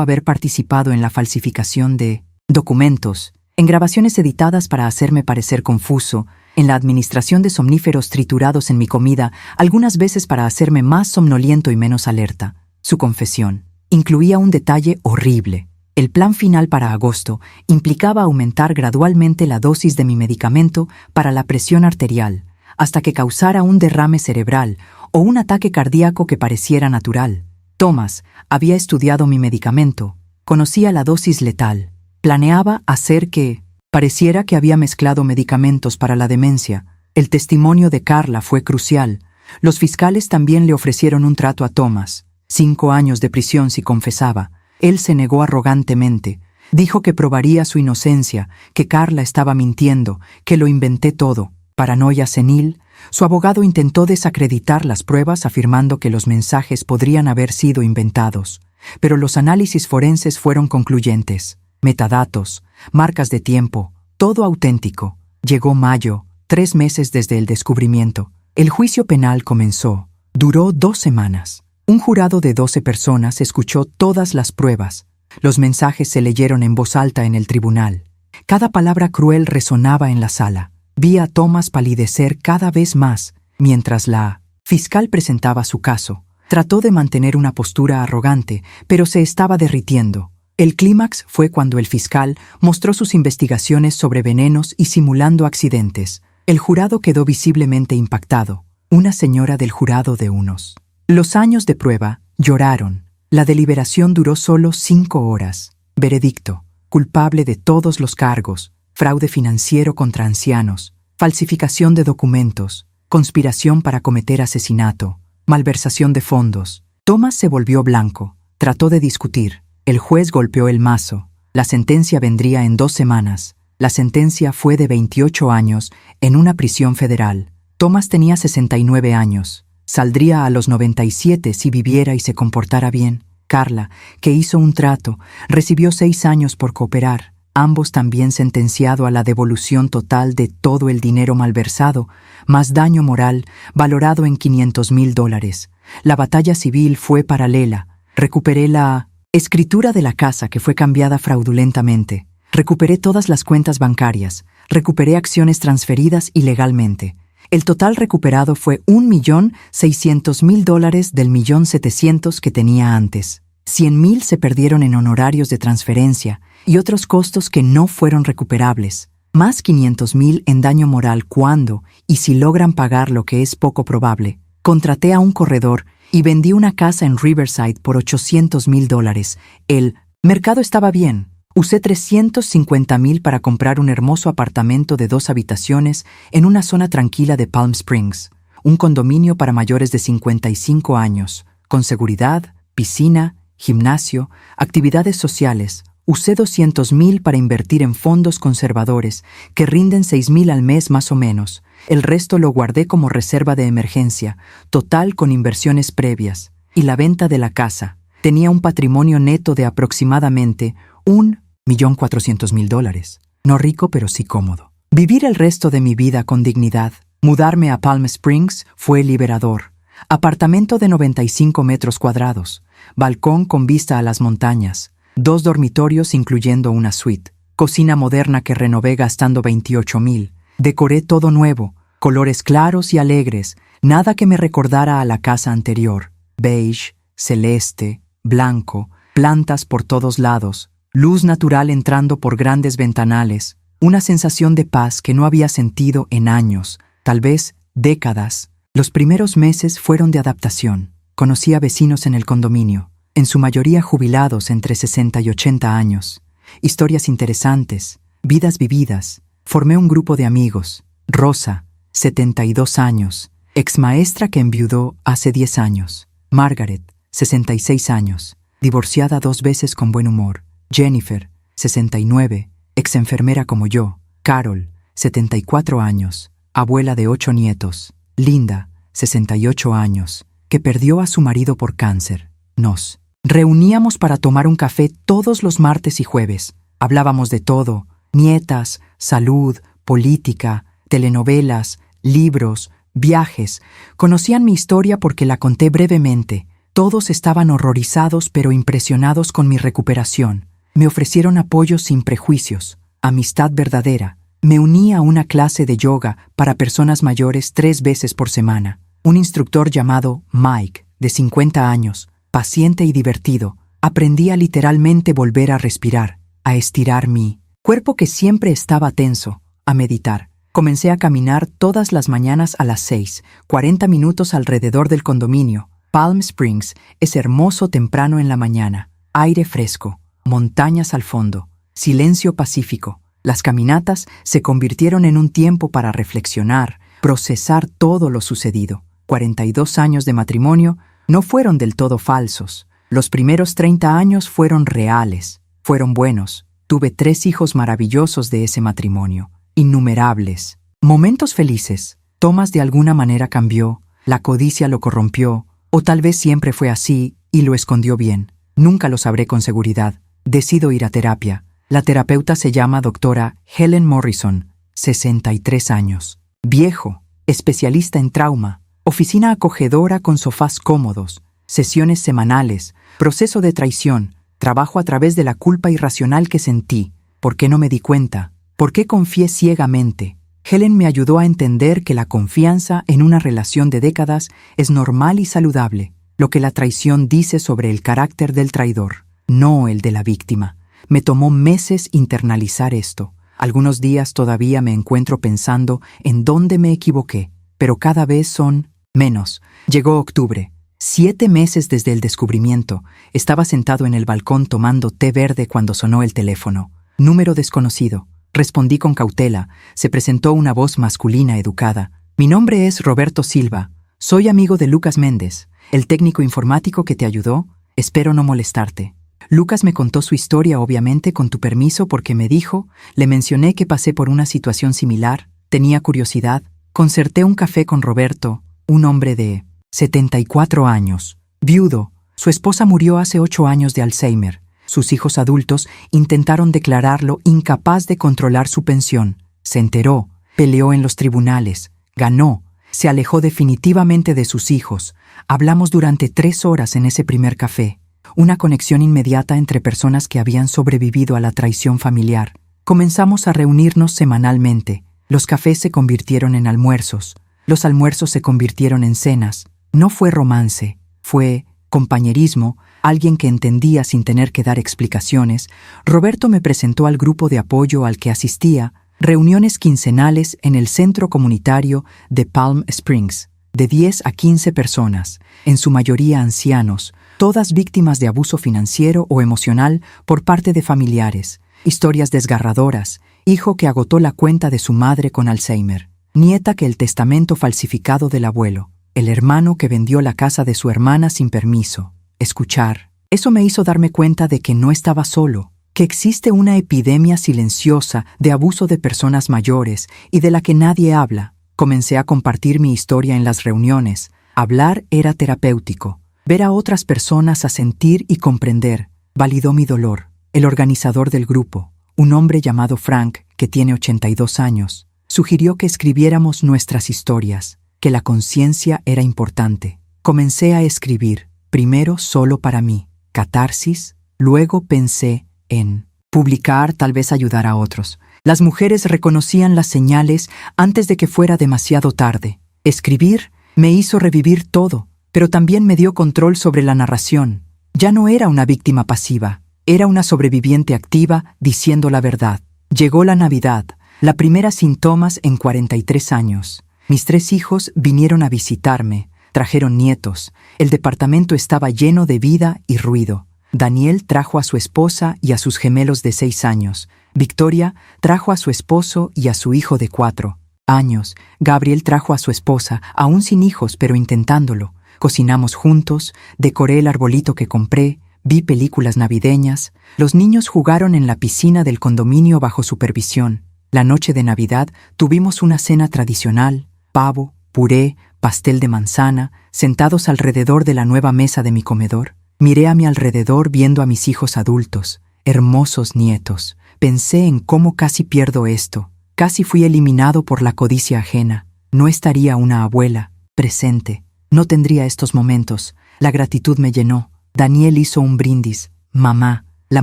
haber participado en la falsificación de documentos, en grabaciones editadas para hacerme parecer confuso, en la administración de somníferos triturados en mi comida, algunas veces para hacerme más somnoliento y menos alerta. Su confesión incluía un detalle horrible. El plan final para agosto implicaba aumentar gradualmente la dosis de mi medicamento para la presión arterial, hasta que causara un derrame cerebral o un ataque cardíaco que pareciera natural. Thomas había estudiado mi medicamento, conocía la dosis letal. Planeaba hacer que pareciera que había mezclado medicamentos para la demencia. El testimonio de Carla fue crucial. Los fiscales también le ofrecieron un trato a Thomas, 5 años de prisión si confesaba. Él se negó arrogantemente. Dijo que probaría su inocencia, que Carla estaba mintiendo, que lo inventé todo. Paranoia senil. Su abogado intentó desacreditar las pruebas afirmando que los mensajes podrían haber sido inventados, pero los análisis forenses fueron concluyentes. Metadatos, marcas de tiempo, todo auténtico. Llegó mayo, 3 meses desde el descubrimiento. El juicio penal comenzó. Duró 2 semanas. Un jurado de 12 personas escuchó todas las pruebas. Los mensajes se leyeron en voz alta en el tribunal. Cada palabra cruel resonaba en la sala. Vi a Thomas palidecer cada vez más mientras la fiscal presentaba su caso. Trató de mantener una postura arrogante, pero se estaba derritiendo. El clímax fue cuando el fiscal mostró sus investigaciones sobre venenos y simulando accidentes. El jurado quedó visiblemente impactado. Una señora del jurado de unos. Los años de prueba lloraron. La deliberación duró solo 5 horas. Veredicto: culpable de todos los cargos. Fraude financiero contra ancianos, falsificación de documentos, conspiración para cometer asesinato, malversación de fondos. Thomas se volvió blanco. Trató de discutir. El juez golpeó el mazo. La sentencia vendría en 2 semanas. La sentencia fue de 28 años en una prisión federal. Thomas tenía 69 años. Saldría a los 97 si viviera y se comportara bien. Carla, que hizo un trato, recibió 6 años por cooperar. ambos también sentenciado a la devolución total de todo el dinero malversado, más daño moral valorado en $500,000. La batalla civil fue paralela. Recuperé la escritura de la casa que fue cambiada fraudulentamente. Recuperé todas las cuentas bancarias. Recuperé acciones transferidas ilegalmente. El total recuperado fue $1,600,000 del $1,700,000 que tenía antes. 100,000 se perdieron en honorarios de transferencia y otros costos que no fueron recuperables, más 500,000 en daño moral cuando, y si logran pagar lo que es poco probable, contraté a un corredor y vendí una casa en Riverside por $800,000. El mercado estaba bien. Usé $350,000 para comprar un hermoso apartamento de 2 habitaciones en una zona tranquila de Palm Springs, un condominio para mayores de 55 años, con seguridad, piscina, gimnasio, actividades sociales. Usé $200,000 para invertir en fondos conservadores que rinden $6,000 al mes más o menos. El resto lo guardé como reserva de emergencia, total con inversiones previas. Y la venta de la casa. Tenía un patrimonio neto de aproximadamente $1,400,000. No rico, pero sí cómodo. Vivir el resto de mi vida con dignidad. Mudarme a Palm Springs fue liberador. Apartamento de 95 metros cuadrados. Balcón con vista a las montañas. 2 dormitorios incluyendo una suite. Cocina moderna que renové gastando $28,000. Decoré todo nuevo. Colores claros y alegres. Nada que me recordara a la casa anterior. Beige, celeste, blanco. Plantas por todos lados. Luz natural entrando por grandes ventanales. Una sensación de paz que no había sentido en años, tal vez décadas. Los primeros meses fueron de adaptación. Conocí a vecinos en el condominio, en su mayoría jubilados entre 60 y 80 años. Historias interesantes, vidas vividas. Formé un grupo de amigos. Rosa, 72 años, exmaestra que enviudó hace 10 años. Margaret, 66 años, divorciada 2 veces con buen humor. Jennifer, 69, exenfermera como yo. Carol, 74 años, abuela de 8 nietos. Linda, 68 años, que perdió a su marido por cáncer. Nos reuníamos para tomar un café todos los martes y jueves. Hablábamos de todo: nietas, salud, política, telenovelas, libros, viajes. Conocían mi historia porque la conté brevemente. Todos estaban horrorizados pero impresionados con mi recuperación. Me ofrecieron apoyo sin prejuicios, amistad verdadera. Me uní a una clase de yoga para personas mayores 3 veces por semana. Un instructor llamado Mike, de 50 años, paciente y divertido. Aprendí a literalmente volver a respirar, a estirar mi cuerpo que siempre estaba tenso, a meditar. Comencé a caminar todas las mañanas a las 6, 40 minutos alrededor del condominio. Palm Springs es hermoso temprano en la mañana, aire fresco, montañas al fondo, silencio pacífico. Las caminatas se convirtieron en un tiempo para reflexionar, procesar todo lo sucedido. 42 años de matrimonio no fueron del todo falsos. Los primeros 30 años fueron reales, fueron buenos. Tuve 3 hijos maravillosos de ese matrimonio, innumerables. Momentos felices. Thomas de alguna manera cambió, la codicia lo corrompió, o tal vez siempre fue así y lo escondió bien. Nunca lo sabré con seguridad. Decido ir a terapia. La terapeuta se llama doctora Helen Morrison, 63 años. Viejo, especialista en trauma, oficina acogedora con sofás cómodos, sesiones semanales, proceso de traición, trabajo a través de la culpa irracional que sentí. ¿Por qué no me di cuenta? ¿Por qué confié ciegamente? Helen me ayudó a entender que la confianza en una relación de décadas es normal y saludable, lo que la traición dice sobre el carácter del traidor, no el de la víctima. Me tomó meses internalizar esto. Algunos días todavía me encuentro pensando en dónde me equivoqué, pero cada vez son menos. Llegó octubre. 7 meses desde el descubrimiento. Estaba sentado en el balcón tomando té verde cuando sonó el teléfono. Número desconocido. Respondí con cautela. Se presentó una voz masculina educada. Mi nombre es Roberto Silva. Soy amigo de Lucas Méndez, el técnico informático que te ayudó. Espero no molestarte. Lucas me contó su historia, obviamente con tu permiso, porque me dijo, le mencioné que pasé por una situación similar, tenía curiosidad, concerté un café con Roberto, un hombre de 74 años, viudo. Su esposa murió hace 8 años de Alzheimer. Sus hijos adultos intentaron declararlo incapaz de controlar su pensión. Se enteró, peleó en los tribunales, ganó, se alejó definitivamente de sus hijos. Hablamos durante 3 horas en ese primer café. Una conexión inmediata entre personas que habían sobrevivido a la traición familiar. Comenzamos a reunirnos semanalmente. Los cafés se convirtieron en almuerzos. Los almuerzos se convirtieron en cenas. No fue romance, fue compañerismo, alguien que entendía sin tener que dar explicaciones. Roberto me presentó al grupo de apoyo al que asistía, reuniones quincenales en el centro comunitario de Palm Springs, de 10 a 15 personas, en su mayoría ancianos, todas víctimas de abuso financiero o emocional por parte de familiares, historias desgarradoras, hijo que agotó la cuenta de su madre con Alzheimer, nieta que el testamento falsificado del abuelo, el hermano que vendió la casa de su hermana sin permiso. Escuchar. Eso me hizo darme cuenta de que no estaba solo, que existe una epidemia silenciosa de abuso de personas mayores y de la que nadie habla. Comencé a compartir mi historia en las reuniones. Hablar era terapéutico. Ver a otras personas a sentir y comprender validó mi dolor. El organizador del grupo, un hombre llamado Frank, que tiene 82 años, sugirió que escribiéramos nuestras historias, que la conciencia era importante. Comencé a escribir, primero solo para mí, catarsis, luego pensé en publicar, tal vez ayudar a otros. Las mujeres reconocían las señales antes de que fuera demasiado tarde. Escribir me hizo revivir todo, pero también me dio control sobre la narración. Ya no era una víctima pasiva, era una sobreviviente activa diciendo la verdad. Llegó la Navidad, la primera sin Thomas en 43 años. Mis 3 hijos vinieron a visitarme, trajeron nietos. El departamento estaba lleno de vida y ruido. Daniel trajo a su esposa y a sus gemelos de 6 años. Victoria trajo a su esposo y a su hijo de 4 años. Gabriel trajo a su esposa, aún sin hijos, pero intentándolo. Cocinamos juntos, decoré el arbolito que compré, vi películas navideñas. Los niños jugaron en la piscina del condominio bajo supervisión. La noche de Navidad tuvimos una cena tradicional, pavo, puré, pastel de manzana, sentados alrededor de la nueva mesa de mi comedor. Miré a mi alrededor viendo a mis hijos adultos, hermosos nietos. Pensé en cómo casi pierdo esto. Casi fui eliminado por la codicia ajena. No estaría una abuela, presente. No tendría estos momentos. La gratitud me llenó. Daniel hizo un brindis. Mamá, la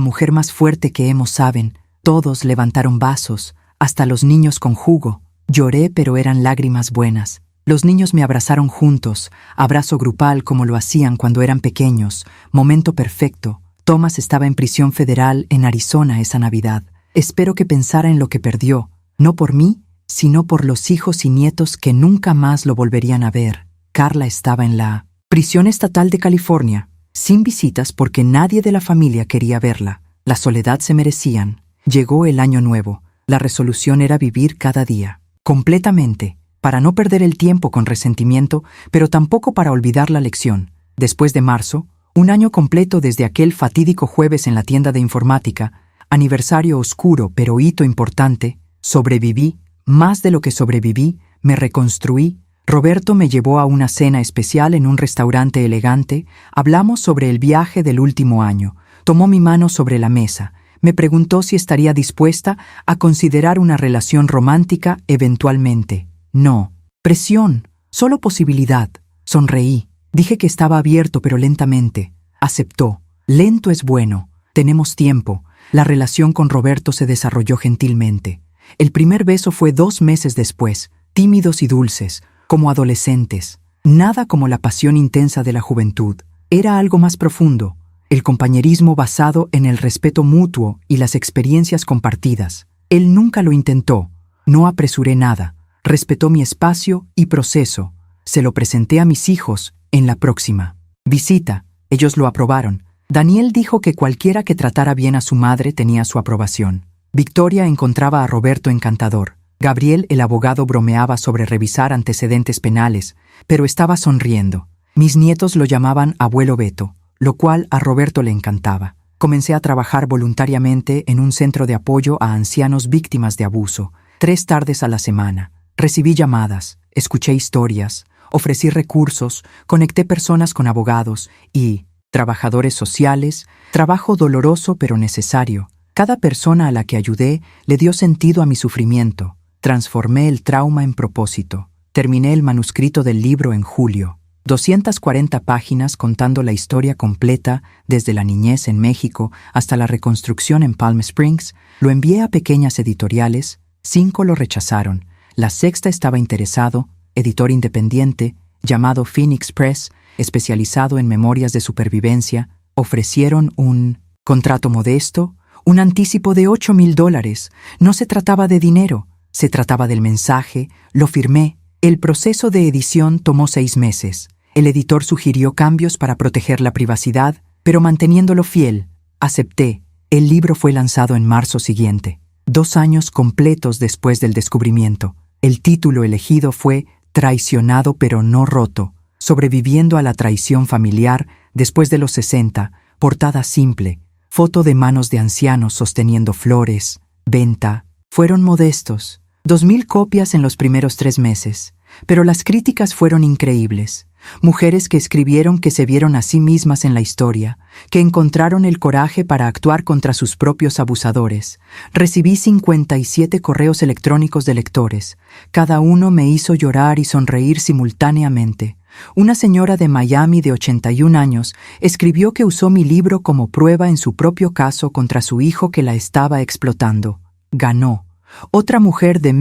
mujer más fuerte que hemos, saben. Todos levantaron vasos, hasta los niños con jugo. Lloré, pero eran lágrimas buenas. Los niños me abrazaron juntos, abrazo grupal como lo hacían cuando eran pequeños. Momento perfecto. Thomas estaba en prisión federal en Arizona esa Navidad. Espero que pensara en lo que perdió, no por mí, sino por los hijos y nietos que nunca más lo volverían a ver. Carla estaba en la prisión estatal de California, sin visitas porque nadie de la familia quería verla. La soledad se merecían. Llegó el año nuevo. La resolución era vivir cada día, completamente, para no perder el tiempo con resentimiento, pero tampoco para olvidar la lección. Después de marzo, un año completo desde aquel fatídico jueves en la tienda de informática, aniversario oscuro pero hito importante, sobreviví, más de lo que sobreviví, me reconstruí. Roberto me llevó a una cena especial en un restaurante elegante, hablamos sobre el viaje del último año, tomó mi mano sobre la mesa, me preguntó si estaría dispuesta a considerar una relación romántica eventualmente. No. Presión. Solo posibilidad. Sonreí. Dije que estaba abierto, pero lentamente. Aceptó. Lento es bueno. Tenemos tiempo. La relación con Roberto se desarrolló gentilmente. El primer beso fue 2 meses después, tímidos y dulces, como adolescentes. Nada como la pasión intensa de la juventud. Era algo más profundo. El compañerismo basado en el respeto mutuo y las experiencias compartidas. Él nunca lo intentó. No apresuré nada. Respetó mi espacio y proceso. Se lo presenté a mis hijos en la próxima visita. Ellos lo aprobaron. Daniel dijo que cualquiera que tratara bien a su madre tenía su aprobación. Victoria encontraba a Roberto encantador. Gabriel, el abogado, bromeaba sobre revisar antecedentes penales, pero estaba sonriendo. Mis nietos lo llamaban abuelo Beto, lo cual a Roberto le encantaba. Comencé a trabajar voluntariamente en un centro de apoyo a ancianos víctimas de abuso, 3 tardes a la semana. Recibí llamadas, escuché historias, ofrecí recursos, conecté personas con abogados y trabajadores sociales, trabajo doloroso pero necesario. Cada persona a la que ayudé le dio sentido a mi sufrimiento. Transformé el trauma en propósito. Terminé el manuscrito del libro en julio. 240 páginas contando la historia completa desde la niñez en México hasta la reconstrucción en Palm Springs. Lo envié a pequeñas editoriales, 5 lo rechazaron. La sexta estaba interesado, editor independiente, llamado Phoenix Press, especializado en memorias de supervivencia, ofrecieron un contrato modesto, un anticipo de $8,000. No se trataba de dinero, se trataba del mensaje, lo firmé. El proceso de edición tomó 6 meses. El editor sugirió cambios para proteger la privacidad, pero manteniéndolo fiel. Acepté. El libro fue lanzado en marzo siguiente, 2 años completos después del descubrimiento. El título elegido fue Traicionado pero no roto, sobreviviendo a la traición familiar después de los 60, portada simple, foto de manos de ancianos sosteniendo flores, venta. Fueron modestos, 2,000 copias en los primeros 3 meses, pero las críticas fueron increíbles. Mujeres que escribieron que se vieron a sí mismas en la historia, que encontraron el coraje para actuar contra sus propios abusadores. Recibí 57 correos electrónicos de lectores. Cada uno me hizo llorar y sonreír simultáneamente. Una señora de Miami de 81 años escribió que usó mi libro como prueba en su propio caso contra su hijo que la estaba explotando. Ganó. Otra mujer de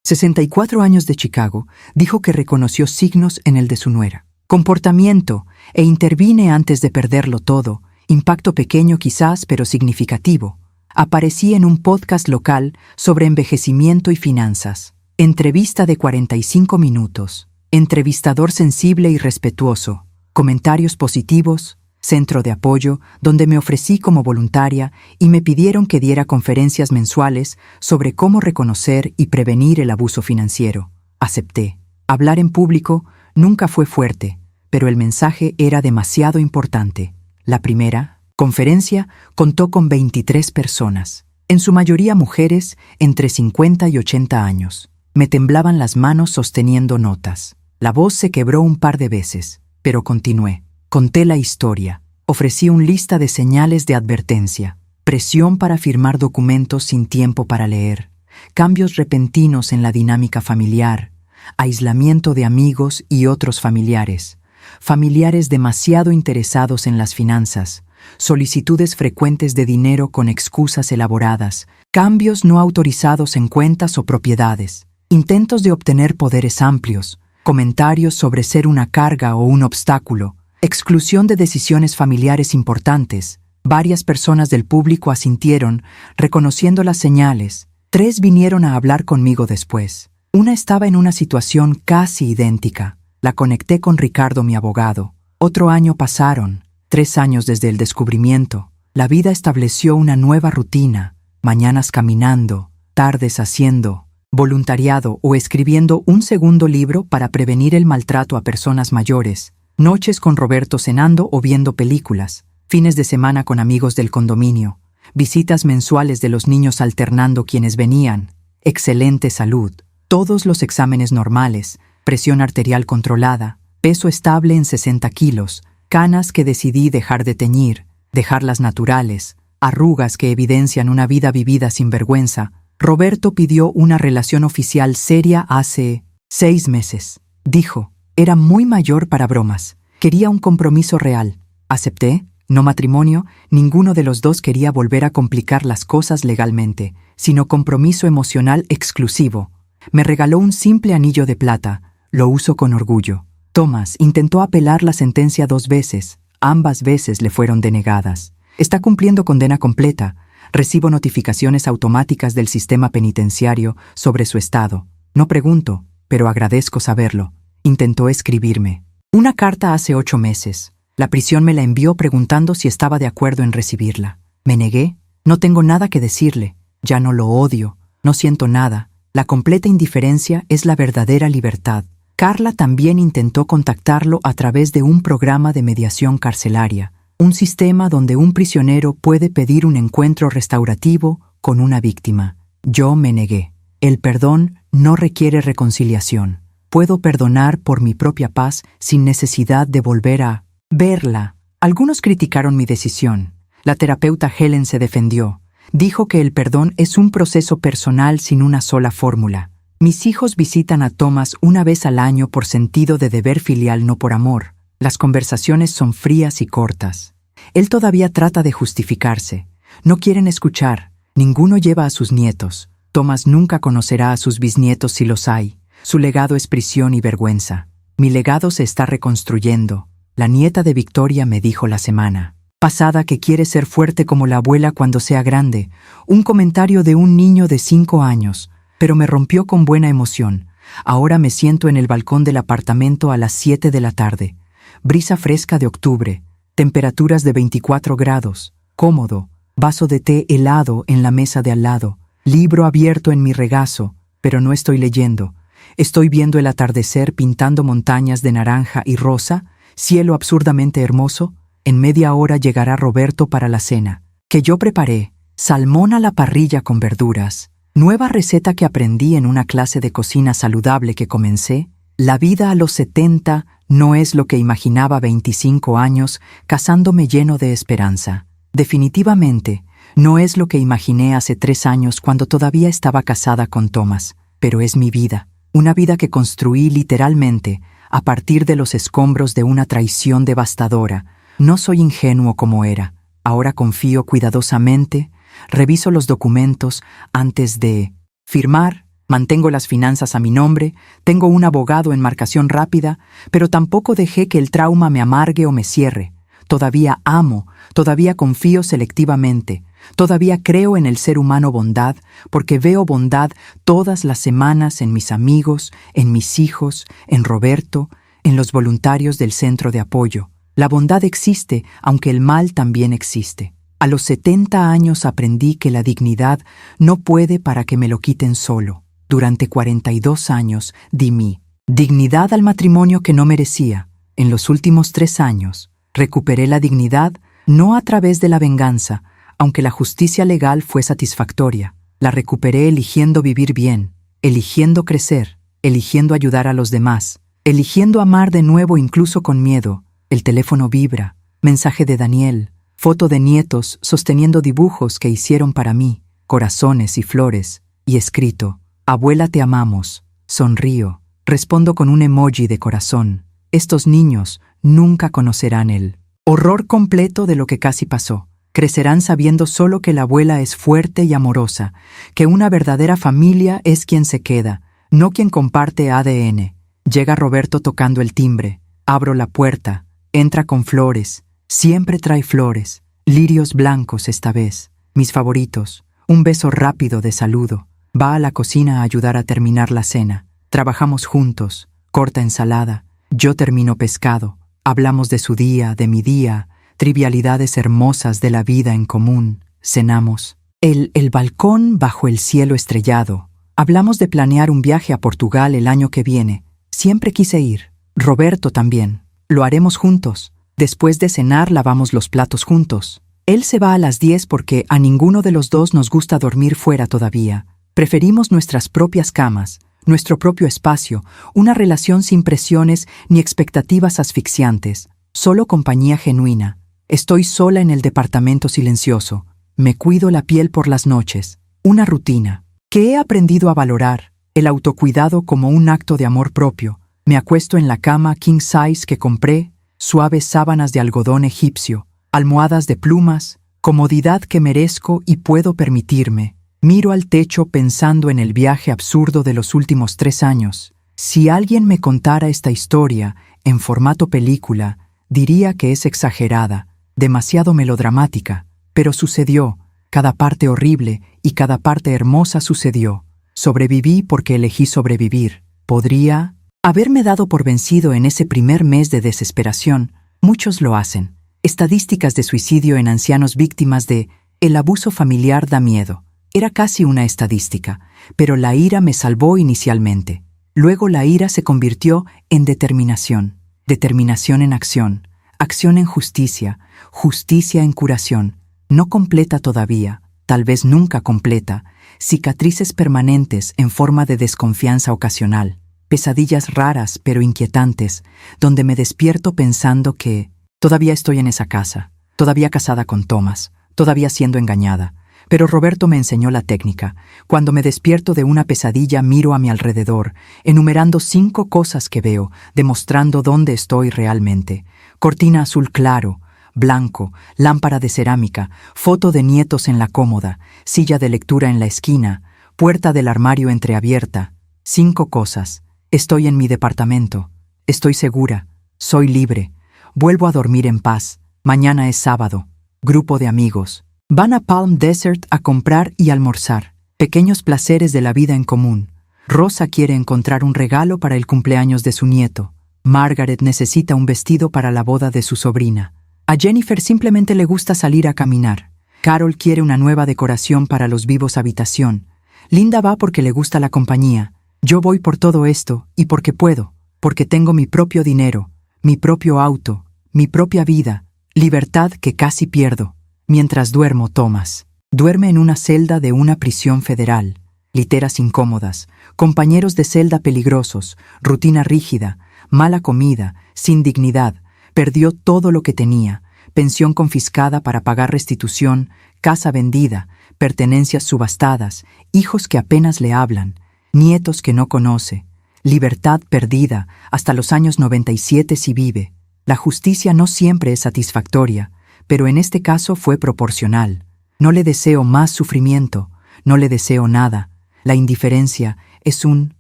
64 años de Chicago, dijo que reconoció signos en el de su nuera. Comportamiento, e intervine antes de perderlo todo. Impacto pequeño quizás, pero significativo. Aparecí en un podcast local sobre envejecimiento y finanzas. Entrevista de 45 minutos. Entrevistador sensible y respetuoso. Comentarios positivos. Centro de apoyo, donde me ofrecí como voluntaria y me pidieron que diera conferencias mensuales sobre cómo reconocer y prevenir el abuso financiero. Acepté. Hablar en público nunca fue fuerte, pero el mensaje era demasiado importante. La primera conferencia contó con 23 personas, en su mayoría mujeres entre 50 y 80 años. Me temblaban las manos sosteniendo notas. La voz se quebró un par de veces, pero continué. Conté la historia. Ofrecí una lista de señales de advertencia. Presión para firmar documentos sin tiempo para leer. Cambios repentinos en la dinámica familiar. Aislamiento de amigos y otros familiares. Familiares demasiado interesados en las finanzas. Solicitudes frecuentes de dinero con excusas elaboradas. Cambios no autorizados en cuentas o propiedades. Intentos de obtener poderes amplios. Comentarios sobre ser una carga o un obstáculo. Exclusión de decisiones familiares importantes. Varias personas del público asintieron, reconociendo las señales. 3 vinieron a hablar conmigo después. Una estaba en una situación casi idéntica. La conecté con Ricardo, mi abogado. Otro año pasaron, 3 años desde el descubrimiento. La vida estableció una nueva rutina. Mañanas caminando, tardes haciendo voluntariado o escribiendo un segundo libro para prevenir el maltrato a personas mayores. Noches con Roberto cenando o viendo películas, fines de semana con amigos del condominio, visitas mensuales de los niños alternando quienes venían, excelente salud, todos los exámenes normales, presión arterial controlada, peso estable en 60 kilos, canas que decidí dejar de teñir, dejarlas naturales, arrugas que evidencian una vida vivida sin vergüenza. Roberto pidió una relación oficial seria hace 6 meses. Dijo, era muy mayor para bromas. Quería un compromiso real. Acepté, no matrimonio, ninguno de los dos quería volver a complicar las cosas legalmente, sino compromiso emocional exclusivo. Me regaló un simple anillo de plata, lo uso con orgullo. Thomas intentó apelar la sentencia 2 veces, ambas veces le fueron denegadas. Está cumpliendo condena completa. Recibo notificaciones automáticas del sistema penitenciario sobre su estado. No pregunto, pero agradezco saberlo. Intentó escribirme una carta hace 8 meses. La prisión me la envió preguntando si estaba de acuerdo en recibirla. Me negué. No tengo nada que decirle. Ya no lo odio. No siento nada. La completa indiferencia es la verdadera libertad. Carla también intentó contactarlo a través de un programa de mediación carcelaria, un sistema donde un prisionero puede pedir un encuentro restaurativo con una víctima. Yo me negué. El perdón no requiere reconciliación. Puedo perdonar por mi propia paz sin necesidad de volver a verla. Algunos criticaron mi decisión. La terapeuta Helen se defendió. Dijo que el perdón es un proceso personal sin una sola fórmula. Mis hijos visitan a Thomas una vez al año por sentido de deber filial, no por amor. Las conversaciones son frías y cortas. Él todavía trata de justificarse. No quieren escuchar. Ninguno lleva a sus nietos. Thomas nunca conocerá a sus bisnietos si los hay. Su legado es prisión y vergüenza. Mi legado se está reconstruyendo. La nieta de Victoria me dijo la semana pasada que quiere ser fuerte como la abuela cuando sea grande. Un comentario de un niño de 5 años, pero me rompió con buena emoción. Ahora me siento en el balcón del apartamento a las 7 de la tarde. Brisa fresca de octubre, temperaturas de 24 grados, cómodo, vaso de té helado en la mesa de al lado, libro abierto en mi regazo, pero no estoy leyendo. Estoy viendo el atardecer pintando montañas de naranja y rosa, cielo absurdamente hermoso. En media hora llegará Roberto para la cena, que yo preparé, salmón a la parrilla con verduras, nueva receta que aprendí en una clase de cocina saludable que comencé. La vida a los 70 no es lo que imaginaba 25 años, casándome lleno de esperanza. Definitivamente, no es lo que imaginé hace 3 años cuando todavía estaba casada con Thomas, pero es mi vida, una vida que construí literalmente a partir de los escombros de una traición devastadora. No soy ingenuo como era. Ahora confío cuidadosamente, reviso los documentos antes de firmar, mantengo las finanzas a mi nombre, tengo un abogado en marcación rápida, pero tampoco dejé que el trauma me amargue o me cierre. Todavía amo, todavía confío selectivamente, todavía creo en el ser humano bondad, porque veo bondad todas las semanas en mis amigos, en mis hijos, en Roberto, en los voluntarios del centro de apoyo. La bondad existe, aunque el mal también existe. A los 70 años aprendí que la dignidad no puede para que me lo quiten solo. Durante 42 años di mi dignidad al matrimonio que no merecía. En los últimos 3 años, recuperé la dignidad no a través de la venganza, aunque la justicia legal fue satisfactoria. La recuperé eligiendo vivir bien, eligiendo crecer, eligiendo ayudar a los demás, eligiendo amar de nuevo incluso con miedo. El teléfono vibra, mensaje de Daniel, foto de nietos sosteniendo dibujos que hicieron para mí, corazones y flores, y escrito: abuela, te amamos. Sonrío, respondo con un emoji de corazón. Estos niños nunca conocerán el horror completo de lo que casi pasó. Crecerán sabiendo solo que la abuela es fuerte y amorosa, que una verdadera familia es quien se queda, no quien comparte ADN. Llega Roberto tocando el timbre. Abro la puerta. Entra con flores. Siempre trae flores. Lirios blancos esta vez. Mis favoritos. Un beso rápido de saludo. Va a la cocina a ayudar a terminar la cena. Trabajamos juntos. Corta ensalada. Yo termino pescado. Hablamos de su día, de mi día, trivialidades hermosas de la vida en común. Cenamos. El balcón bajo el cielo estrellado. Hablamos de planear un viaje a Portugal el año que viene. Siempre quise ir. Roberto también. Lo haremos juntos. Después de cenar lavamos los platos juntos. Él se va a las 10 porque a ninguno de los dos nos gusta dormir fuera todavía. Preferimos nuestras propias camas, nuestro propio espacio, una relación sin presiones ni expectativas asfixiantes, solo compañía genuina. Estoy sola en el departamento silencioso. Me cuido la piel por las noches. Una rutina que he aprendido a valorar, el autocuidado como un acto de amor propio. Me acuesto en la cama king size que compré, suaves sábanas de algodón egipcio, almohadas de plumas, comodidad que merezco y puedo permitirme. Miro al techo pensando en el viaje absurdo de los últimos 3 años. Si alguien me contara esta historia en formato película, diría que es exagerada, demasiado melodramática, pero sucedió. Cada parte horrible y cada parte hermosa sucedió. Sobreviví porque elegí sobrevivir. Podría haberme dado por vencido en ese primer mes de desesperación. Muchos lo hacen. Estadísticas de suicidio en ancianos víctimas de el abuso familiar da miedo. Era casi una estadística, pero la ira me salvó inicialmente. Luego la ira se convirtió en determinación. Determinación en acción. Acción en justicia. Justicia en curación. No completa todavía, tal vez nunca completa. Cicatrices permanentes en forma de desconfianza ocasional. Pesadillas raras pero inquietantes, donde me despierto pensando que Todavía estoy en esa casa, todavía casada con Thomas, todavía siendo engañada. Pero Roberto me enseñó la técnica. Cuando me despierto de una pesadilla, miro a mi alrededor, enumerando 5 cosas que veo, demostrando dónde estoy realmente. Cortina azul claro, blanco, lámpara de cerámica, foto de nietos en la cómoda, silla de lectura en la esquina, puerta del armario entreabierta. 5 cosas. Estoy en mi departamento. Estoy segura. Soy libre. Vuelvo a dormir en paz. Mañana es sábado. Grupo de amigos. Van a Palm Desert a comprar y almorzar. Pequeños placeres de la vida en común. Rosa quiere encontrar un regalo para el cumpleaños de su nieto. Margaret necesita un vestido para la boda de su sobrina. A Jennifer simplemente le gusta salir a caminar. Carol quiere una nueva decoración para los vivos habitación. Linda va porque le gusta la compañía. Yo voy por todo esto y porque puedo, porque tengo mi propio dinero, mi propio auto, mi propia vida, libertad que casi pierdo. Mientras duermo, Thomas duerme en una celda de una prisión federal. Literas incómodas, compañeros de celda peligrosos, rutina rígida, mala comida, sin dignidad. Perdió todo lo que tenía, pensión confiscada para pagar restitución, casa vendida, pertenencias subastadas, hijos que apenas le hablan, nietos que no conoce, libertad perdida, hasta los años 97 si vive. La justicia no siempre es satisfactoria, pero en este caso fue proporcional. No le deseo más sufrimiento, no le deseo nada. La indiferencia es un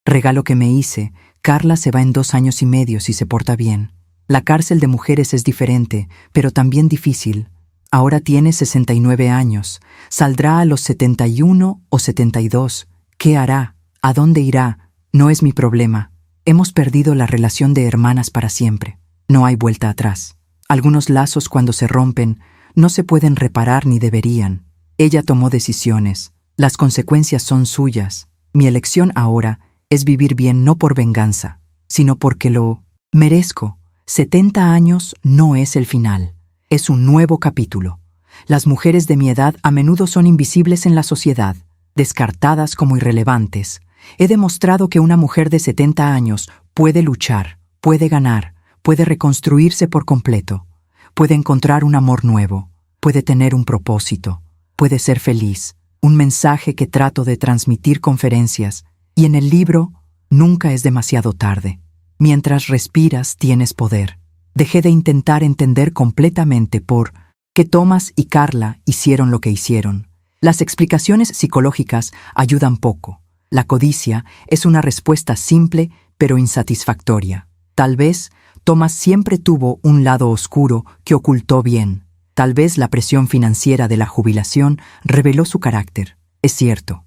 regalo que me hice. Carla se va en 2 años y medio si se porta bien. La cárcel de mujeres es diferente, pero también difícil. Ahora tiene 69 años. Saldrá a los 71 o 72. ¿Qué hará? ¿A dónde irá? No es mi problema. Hemos perdido la relación de hermanas para siempre. No hay vuelta atrás. Algunos lazos cuando se rompen no se pueden reparar ni deberían. Ella tomó decisiones. Las consecuencias son suyas. Mi elección ahora es vivir bien no por venganza, sino porque lo merezco. 70 años no es el final. Es un nuevo capítulo. Las mujeres de mi edad a menudo son invisibles en la sociedad, descartadas como irrelevantes. He demostrado que una mujer de 70 años puede luchar, puede ganar, puede reconstruirse por completo, puede encontrar un amor nuevo, puede tener un propósito, puede ser feliz. Un mensaje que trato de transmitir conferencias, y en el libro nunca es demasiado tarde. Mientras respiras tienes poder. Dejé de intentar entender completamente por qué Thomas y Carla hicieron lo que hicieron. Las explicaciones psicológicas ayudan poco. La codicia es una respuesta simple pero insatisfactoria. Tal vez Thomas siempre tuvo un lado oscuro que ocultó bien. Tal vez la presión financiera de la jubilación reveló su carácter. Es cierto.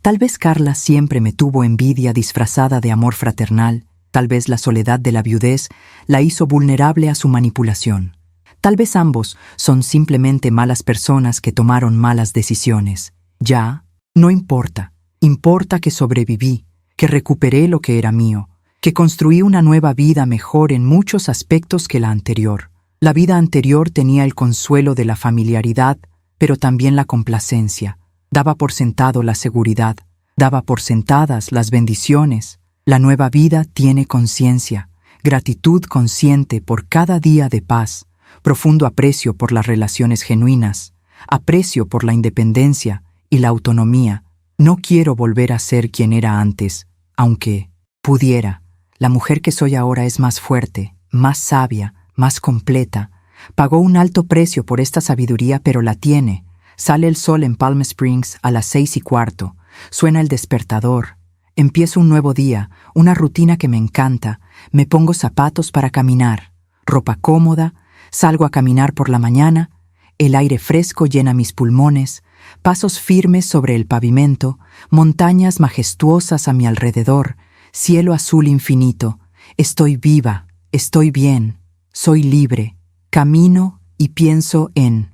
Tal vez Carla siempre me tuvo envidia disfrazada de amor fraternal. Tal vez la soledad de la viudez la hizo vulnerable a su manipulación. Tal vez ambos son simplemente malas personas que tomaron malas decisiones. Ya, no importa. Importa que sobreviví, que recuperé lo que era mío, que construí una nueva vida mejor en muchos aspectos que la anterior. La vida anterior tenía el consuelo de la familiaridad, pero también la complacencia. Daba por sentado la seguridad, daba por sentadas las bendiciones. La nueva vida tiene conciencia, gratitud consciente por cada día de paz, profundo aprecio por las relaciones genuinas, aprecio por la independencia y la autonomía. No quiero volver a ser quien era antes, aunque pudiera. La mujer que soy ahora es más fuerte, más sabia, más completa. Pagó un alto precio por esta sabiduría, pero la tiene. Sale el sol en Palm Springs a las 6:15. Suena el despertador. Empiezo un nuevo día, una rutina que me encanta. Me pongo zapatos para caminar, ropa cómoda, salgo a caminar por la mañana. El aire fresco llena mis pulmones, pasos firmes sobre el pavimento, montañas majestuosas a mi alrededor, cielo azul infinito. Estoy viva, estoy bien, soy libre. Camino y pienso en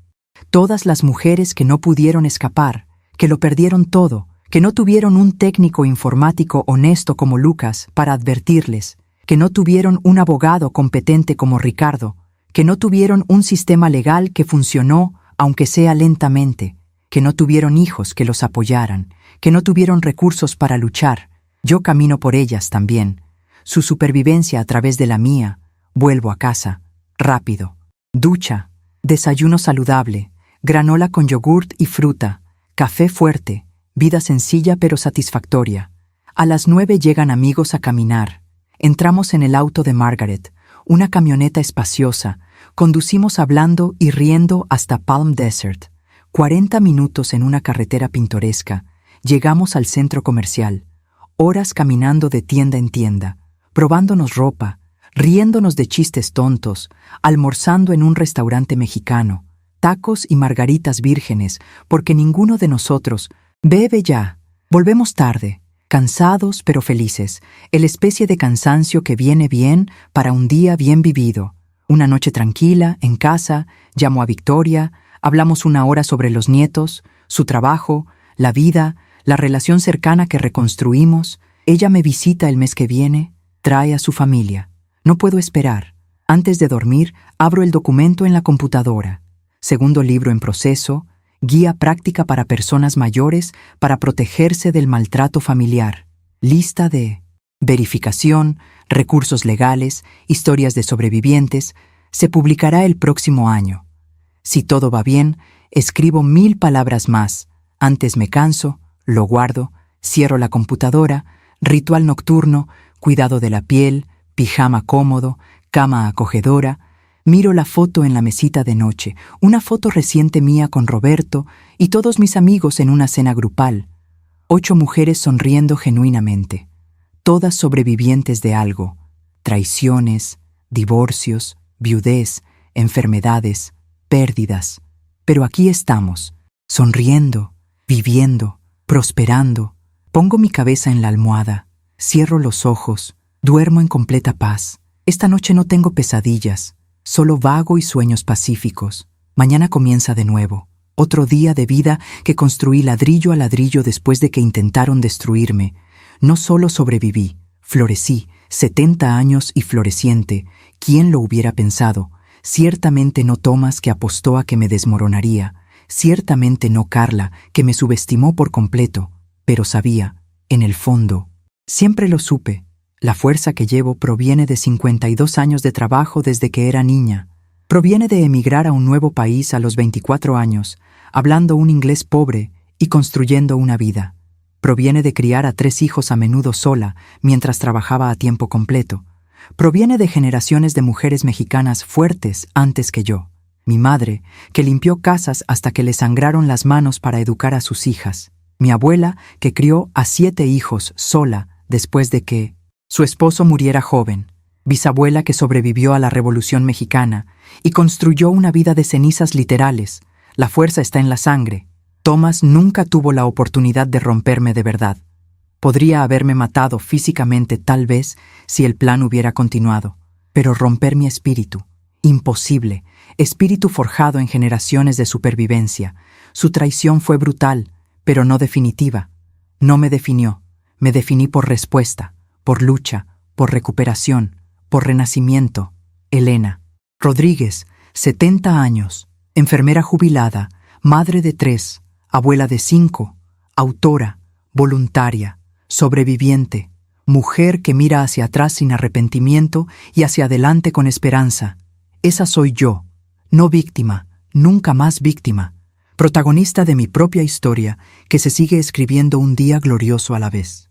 todas las mujeres que no pudieron escapar, que lo perdieron todo, que no tuvieron un técnico informático honesto como Lucas para advertirles, que no tuvieron un abogado competente como Ricardo, que no tuvieron un sistema legal que funcionó, aunque sea lentamente, que no tuvieron hijos que los apoyaran, que no tuvieron recursos para luchar. Yo camino por ellas también. Su supervivencia a través de la mía. Vuelvo a casa, rápido. Ducha, desayuno saludable, granola con yogurt y fruta, café fuerte, vida sencilla pero satisfactoria. A las 9 llegan amigos a caminar. Entramos en el auto de Margaret, una camioneta espaciosa. Conducimos hablando y riendo hasta Palm Desert. 40 minutos en una carretera pintoresca. Llegamos al centro comercial. Horas caminando de tienda en tienda, probándonos ropa, riéndonos de chistes tontos, almorzando en un restaurante mexicano, tacos y margaritas vírgenes, porque ninguno de nosotros bebe ya. Volvemos tarde, cansados pero felices, el especie de cansancio que viene bien para un día bien vivido. Una noche tranquila, en casa, llamo a Victoria, hablamos 1 hora sobre los nietos, su trabajo, la vida, la relación cercana que reconstruimos. Ella me visita el mes que viene, trae a su familia. No puedo esperar. Antes de dormir, abro el documento en la computadora. Segundo libro en proceso, guía práctica para personas mayores para protegerse del maltrato familiar. Lista de verificación, recursos legales, historias de sobrevivientes. Se publicará el próximo año. Si todo va bien, escribo 1000 palabras más. Antes me canso, lo guardo, cierro la computadora, ritual nocturno, cuidado de la piel, pijama cómodo, cama acogedora. Miro la foto en la mesita de noche, una foto reciente mía con Roberto y todos mis amigos en una cena grupal. 8 mujeres sonriendo genuinamente, todas sobrevivientes de algo: traiciones, divorcios, viudez, enfermedades, pérdidas. Pero aquí estamos, sonriendo, viviendo, prosperando. Pongo mi cabeza en la almohada, cierro los ojos, duermo en completa paz. Esta noche no tengo pesadillas, solo vago y sueños pacíficos. Mañana comienza de nuevo, otro día de vida que construí ladrillo a ladrillo después de que intentaron destruirme. No solo sobreviví, florecí, 70 años y floreciente. ¿Quién lo hubiera pensado? Ciertamente no Tomás, que apostó a que me desmoronaría. Ciertamente no Carla, que me subestimó por completo. Pero sabía, en el fondo, siempre lo supe. La fuerza que llevo proviene de 52 años de trabajo desde que era niña. Proviene de emigrar a un nuevo país a los 24 años, hablando un inglés pobre y construyendo una vida. Proviene de criar a 3 hijos a menudo sola, mientras trabajaba a tiempo completo. Proviene de generaciones de mujeres mexicanas fuertes antes que yo. Mi madre, que limpió casas hasta que le sangraron las manos para educar a sus hijas. Mi abuela, que crió a 7 hijos sola después de que su esposo muriera joven. Bisabuela, que sobrevivió a la Revolución Mexicana y construyó una vida de cenizas literales. La fuerza está en la sangre. Tomás nunca tuvo la oportunidad de romperme de verdad. Podría haberme matado físicamente tal vez si el plan hubiera continuado, pero romper mi espíritu, imposible. Espíritu forjado en generaciones de supervivencia. Su traición fue brutal, pero no definitiva. No me definió, me definí por respuesta, por lucha, por recuperación, por renacimiento. Elena Rodríguez, 70 años, enfermera jubilada, madre de 3, abuela de 5, autora, voluntaria, sobreviviente, mujer que mira hacia atrás sin arrepentimiento y hacia adelante con esperanza. Esa soy yo, no víctima, nunca más víctima, protagonista de mi propia historia que se sigue escribiendo un día glorioso a la vez.